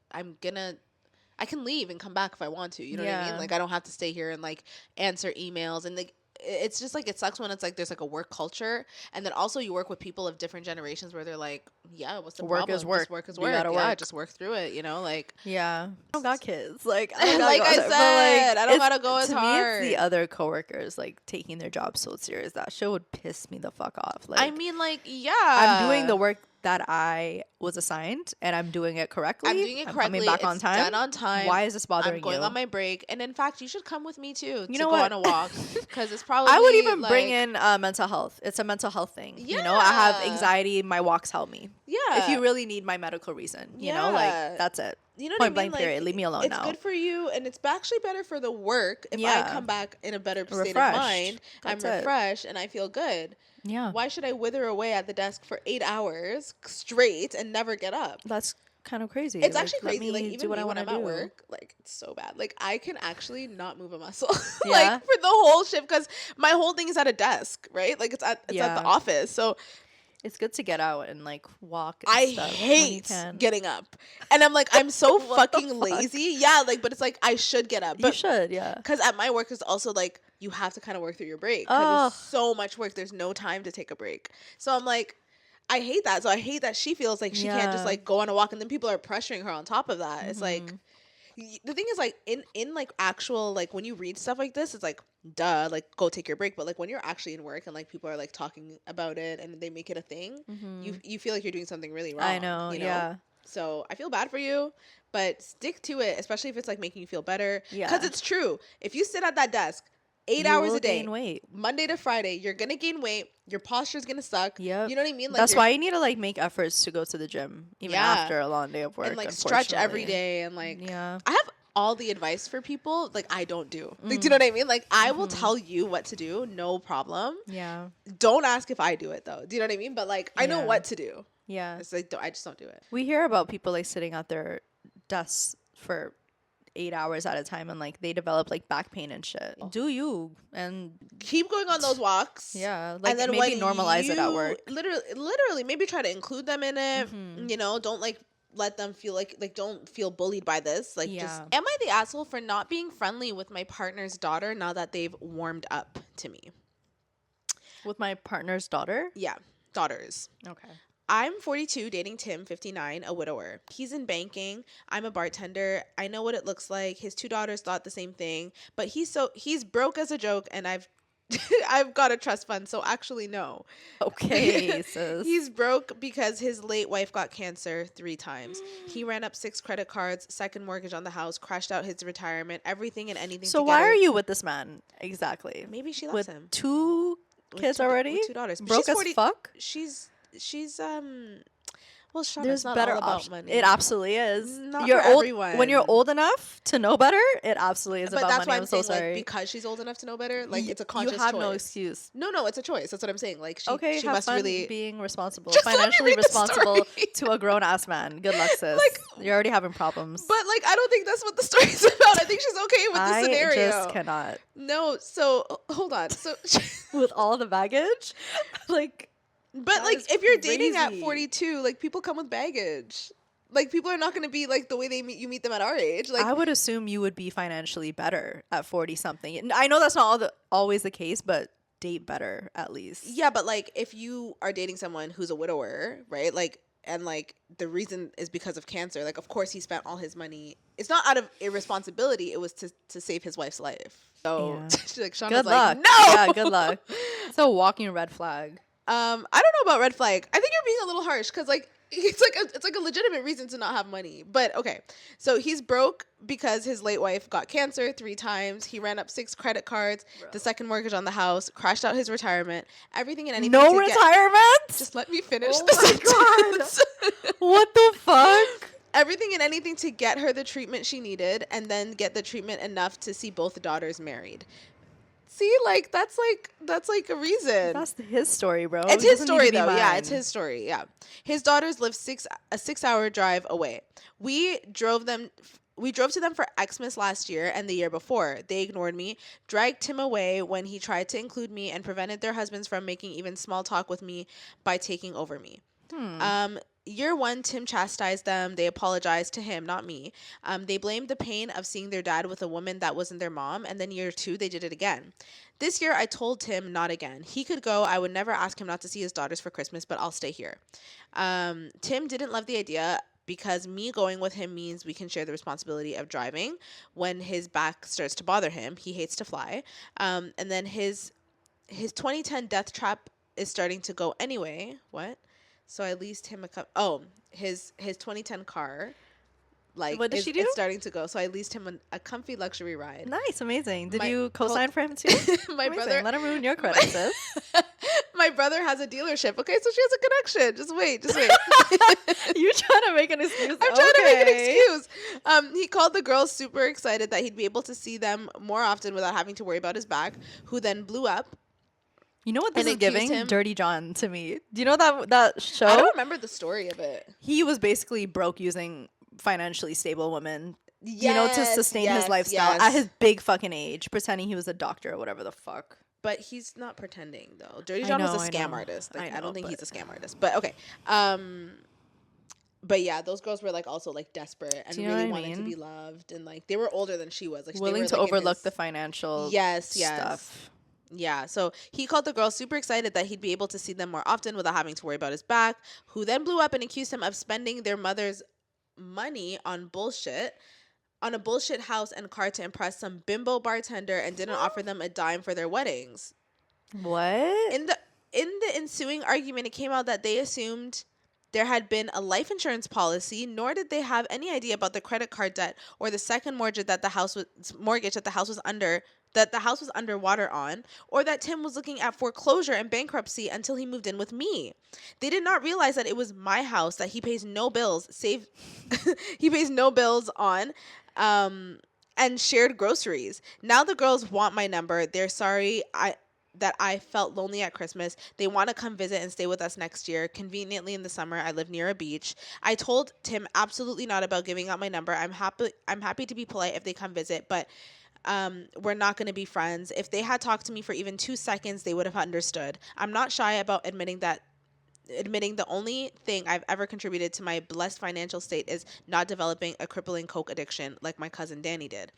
I can leave and come back if I want to. You know what I mean? Like I don't have to stay here and like answer emails and like it's just like it sucks when it's like there's like a work culture and then also you work with people of different generations where they're like, yeah, what's the work problem? Is work. Just work is You work. gotta Yeah, work. just work through it, you know, like yeah. I don't got kids. Like I don't like gotta I go- but, said, like, I don't gotta go as to hard. me, it's the other coworkers like taking their job so serious. That shit would piss me the fuck off. Like I mean like yeah. I'm doing the work that I was assigned and I'm doing it correctly. I'm doing it correctly. Coming back on It's time. done on time. Why is this bothering I'm going you? on my break, and in fact, you should come with me too. You to know go what? on a walk because it's probably. I would even like, bring in mental health. It's a mental health thing. Yeah. You know, I have anxiety. My walks help me. Yeah. If you really need my medical reason, you know, like that's it. You know Point what I mean? blank Like, period. Leave me alone it's now. good for you, and it's actually better for the work if Yeah. I come back in a better state Refreshed. of mind. That's I'm it. refreshed, and I feel good. Yeah. Why should I wither away at the desk for 8 hours straight and never get up? That's kind of crazy. It's Like, actually let crazy. Like me even do what me I when want I'm to at do. work, like it's so bad. Like I can actually not move a muscle, Yeah. like for the whole shift because my whole thing is at a desk, right? Like it's at the office. So It's good to get out and like walk. And I stuff when you hate can. getting up, and I'm like I'm so What the fucking fuck? lazy. Yeah, like but it's like I should get up. You But should, yeah. because at my work is also like you have to kind of work through your break because Ugh. there's so much work. There's no time to take a break. So I'm like. I hate that. So I hate that she feels like she can't just Yeah. like go on a walk and then people are pressuring her on top of that. It's like the thing is like in like actual like when you read stuff like this, it's like duh, like go take your break. But like when you're actually in work and like people are like talking about it and they make it a thing, you feel like you're doing something really wrong. I know, you know? yeah. So I feel bad for you, but stick to it, especially if it's like making you feel better. Yeah. Because it's true. If you sit at that desk 8 You hours will a day, gain weight. Monday to Friday, you're gonna gain weight. Your posture's gonna suck. Yep. You know what I mean? Like That's you're- why you need to like make efforts to go to the gym even Yeah. after a long day of work. and like stretch every unfortunately. day and like Yeah. I have all the advice for people like I don't do. Like, do you know what I mean? Like I will tell you what to do, no problem. Yeah. Don't ask if I do it though. Do you know what I mean? But like I know Yeah. what to do. Yeah. It's like I just don't do it. We hear about people like sitting at their desks for 8 hours at a time and like they develop like back pain and shit. Do you? And Keep going on those walks. yeah, like and then maybe when normalize it at you- work. Literally, maybe try to include them in it. You know, don't like let them feel like don't feel bullied by this. Like, just Yeah. am I the asshole for not being friendly with my partner's daughter now that they've warmed up to me? With my partner's daughter? Yeah, daughters. Okay. I'm 42, dating Tim, 59, a widower. He's in banking. I'm a bartender. I know what it looks like. His two daughters thought the same thing, but he's broke as a joke, and I've got a trust fund, so actually no. Okay, sis. He's broke because his late wife got cancer 3 times. He ran up 6 credit cards, second mortgage on the house, crashed out his retirement, everything and anything. So together. why are you with this man exactly? Maybe she loves With him. 2 With kids two already? with 2 daughters. Broke She's as 40 fuck? she's well, Shauna, There's it's not better all about options. money. It absolutely is. Not You're for old everyone. when you're old enough to know better. It absolutely is But about that's money. why I'm I'm so saying, sorry. like, because she's old enough to know better, like, it's a conscious choice. You have no excuse. No, it's a choice. That's what I'm saying. Like, she Okay, she have must fun really being responsible, Just let me financially read the responsible story. to a grown ass man. Good luck, sis. Like, you're already having problems. But like, I don't think that's what the story's about. I think she's okay with the scenario. I just cannot. No, so hold on. So With all the baggage, like. But like, if you're dating at 42, like, people come with baggage. Like, people are not going to be like the way you meet them at our age. Like, I would assume you would be financially better at 40 something. I know that's not always the case, but date better at least. Yeah, but like, if you are dating someone who's a widower, right? Like, and like, the reason is because of cancer. Like, of course he spent all his money. It's not out of irresponsibility. It was to save his wife's life. So like, Shauna's good like, luck. no. Yeah, good luck. It's a walking red flag. I don't know about red flag. I think you're being a little harsh because like, it's like a legitimate reason to not have money. But okay, so he's broke because his late wife got cancer 3 times. He ran up 6 credit cards, the second mortgage on the house, crashed out his retirement, everything and anything. No retirement? Just let me finish Oh the sentence. What the fuck? Everything and anything to get her the treatment she needed, and then get the treatment enough to see both daughters married. See, like, that's like a reason. That's his story, bro. It's his story, though. Yeah, it's his story. Yeah. His daughters live a 6-hour drive away. We drove to them for Xmas last year and the year before. They ignored me, dragged him away when he tried to include me, and prevented their husbands from making even small talk with me by taking over me. Year 1, Tim chastised them. They apologized to him, not me. They blamed the pain of seeing their dad with a woman that wasn't their mom. And then year 2, they did it again. This year, I told Tim not again. He could go. I would never ask him not to see his daughters for Christmas, but I'll stay here. Tim didn't love the idea because me going with him means we can share the responsibility of driving when his back starts to bother him. He hates to fly. And then his 2010 death trap is starting to go anyway. What? So I leased him his 2010 car, like, what did she do? It's starting to go. So I leased him a comfy luxury ride. Nice, amazing. Did you co-sign for him too? My brother, let him ruin your credit, sis. My brother has a dealership. Okay, so she has a connection. Just wait. You trying to make an excuse? I'm trying to make an excuse. He called the girls super excited that he'd be able to see them more often without having to worry about his back, who then blew up. You know what this is giving? Him. Dirty John to me. Do you know that show? I don't remember the story of it. He was basically broke using financially stable women, to sustain his lifestyle at his big fucking age, pretending he was a doctor or whatever the fuck. But he's not pretending, though. Dirty John was a scam artist. Like, I don't think he's a scam artist. But okay. But yeah, those girls were like also like desperate and really wanted to be loved, and like they were older than she was. Like, willing they were, to like, overlook the financial stuff. Yeah, so he called the girls super excited that he'd be able to see them more often without having to worry about his back, who then blew up and accused him of spending their mother's money on a bullshit house and car to impress some bimbo bartender, and didn't offer them a dime for their weddings. What? In the ensuing argument, it came out that they assumed there had been a life insurance policy, nor did they have any idea about the credit card debt or the second mortgage that the house was underwater on, or that Tim was looking at foreclosure and bankruptcy until he moved in with me. They did not realize that it was my house that he pays no bills on, and shared groceries. Now the girls want my number. They're sorry that I felt lonely at Christmas. They want to come visit and stay with us next year. Conveniently in the summer, I live near a beach. I told Tim absolutely not about giving out my number. I'm happy to be polite if they come visit, but we're not going to be friends. If they had talked to me for even 2 seconds, they would have understood. I'm not shy about admitting the only thing I've ever contributed to my blessed financial state is not developing a crippling coke addiction like my cousin Danny did.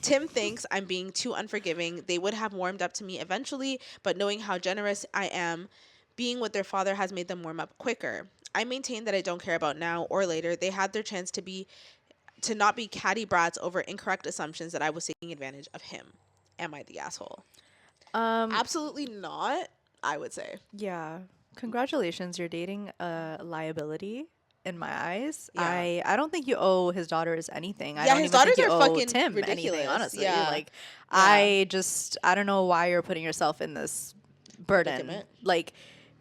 Tim thinks I'm being too unforgiving. They would have warmed up to me eventually, but knowing how generous I am, being with their father has made them warm up quicker. I maintain that I don't care about now or later. They had their chance to not be catty brats over incorrect assumptions that I was taking advantage of him. Am I the asshole? Absolutely not, I would say. Yeah. Congratulations, you're dating a liability in my eyes. Yeah. I don't think you owe his daughters anything. Yeah, I don't his even daughters think you are owe fucking Tim ridiculous. anything, honestly. Yeah. Like, Yeah. I don't know why you're putting yourself in this burden. Predicament. Like,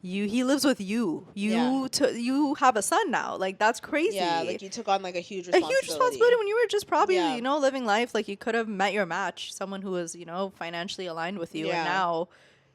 he lives with you. You have a son now. Like, that's crazy. Yeah, like you took on like a huge responsibility when you were just probably, Yeah. you know, living life. Like, you could have met your match, someone who was, you know, financially aligned with you, Yeah. and now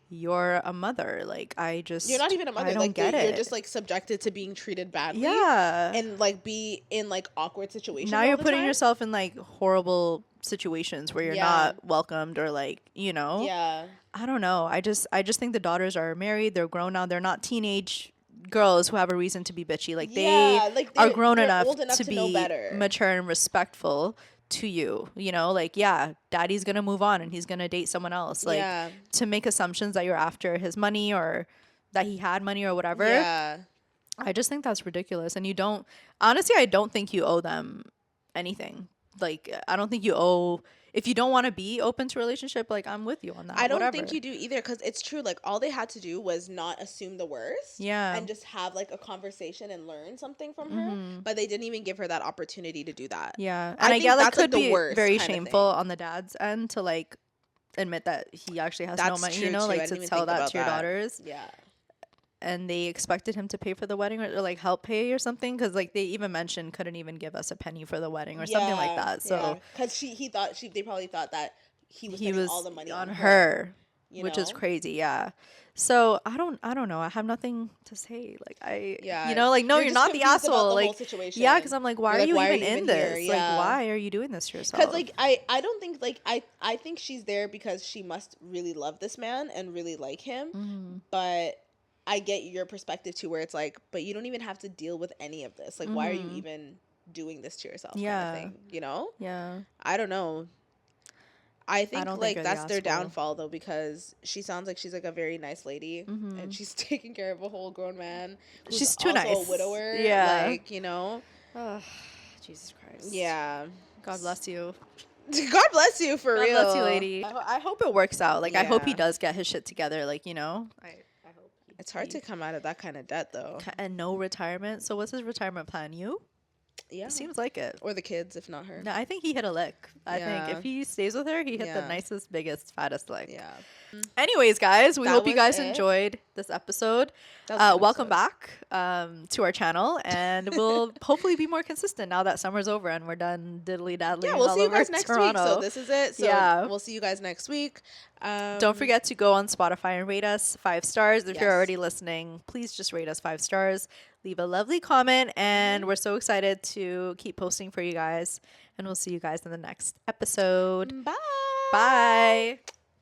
you're a mother. Like, you're not even a mother. I don't like get you're it. just like subjected to being treated badly. Yeah. And like be in like awkward situations. Now all you're the putting time. yourself in like horrible situations where you're Yeah. not welcomed, or like, you know. Yeah. I don't know. I just think the daughters are married. They're grown now. They're not teenage girls who have a reason to be bitchy. Like, they are grown enough old enough to to know be better. mature and respectful to you. You know, like, yeah, daddy's gonna move on and he's gonna date someone else. Like, Yeah. to make assumptions that you're after his money or that he had money or whatever. Yeah. I just think that's ridiculous. And you don't, honestly, I don't think you owe them anything. Like, I don't think you owe, if you don't want to be open to a relationship, like, I'm with you on that. I don't whatever. think you do either, because it's true. Like, all they had to do was not assume the worst. Yeah. And just have like a conversation and learn something from her. But they didn't even give her that opportunity to do that. Yeah. And I I think get, like, that's, like, could the be worst very kind of shameful thing. on the dad's end to, like, admit that he actually has no That's money, true, you know, too. I like, didn't to even tell think that about to your that. daughters. Yeah. And they expected him to pay for the wedding, or like help pay or something, because like they even mentioned couldn't even give us a penny for the wedding or something like that. So because they probably thought that he was spending all the money on her, you which is know? crazy. Yeah. So I don't know. I have nothing to say. Like, you know, like, no, You're you're just not the confused about asshole. the like, whole situation. yeah, because I'm like, why You're are you why even in this? here? Like, Yeah. why are you doing this to yourself? Because like I don't think like I think she's there because she must really love this man and really like him. But I get your perspective too, where it's like, but you don't even have to deal with any of this. Like, why are you even doing this to yourself? Yeah. Kind of thing, you know? Yeah. I don't know. I think don't like think you're that's the their asshole. downfall though, because she sounds like she's like a very nice lady, and she's taking care of a whole grown man. Who's She's too also nice. a widower. Yeah. Like, you know. Oh, Jesus Christ. Yeah. God bless you. God bless you for God real. bless you, lady. I hope it works out. Like, I hope he Yeah. does get his shit together. Like, you know. I hope. It's hard to come out of that kind of debt though. And no retirement. So what's his retirement plan? You? Yeah. It seems like it. Or the kids, if not her. No, I think he hit a lick. I think Yeah. if he stays with her, he hit the Yeah. nicest, biggest, fattest lick. Yeah. Anyways, guys, we That hope you was guys it. enjoyed this episode. That was a good Welcome episode. back to our channel, and we'll hopefully be more consistent now that summer's over and we're done diddly daddling. Yeah, we'll all see you over guys next Toronto. week. So this is it. So Yeah. we'll see you guys next week. Don't forget to go on Spotify and rate us 5 stars. If you're Yes. already listening, please just rate us 5 stars. Leave a lovely comment, and we're so excited to keep posting for you guys. And we'll see you guys in the next episode. Bye. Bye.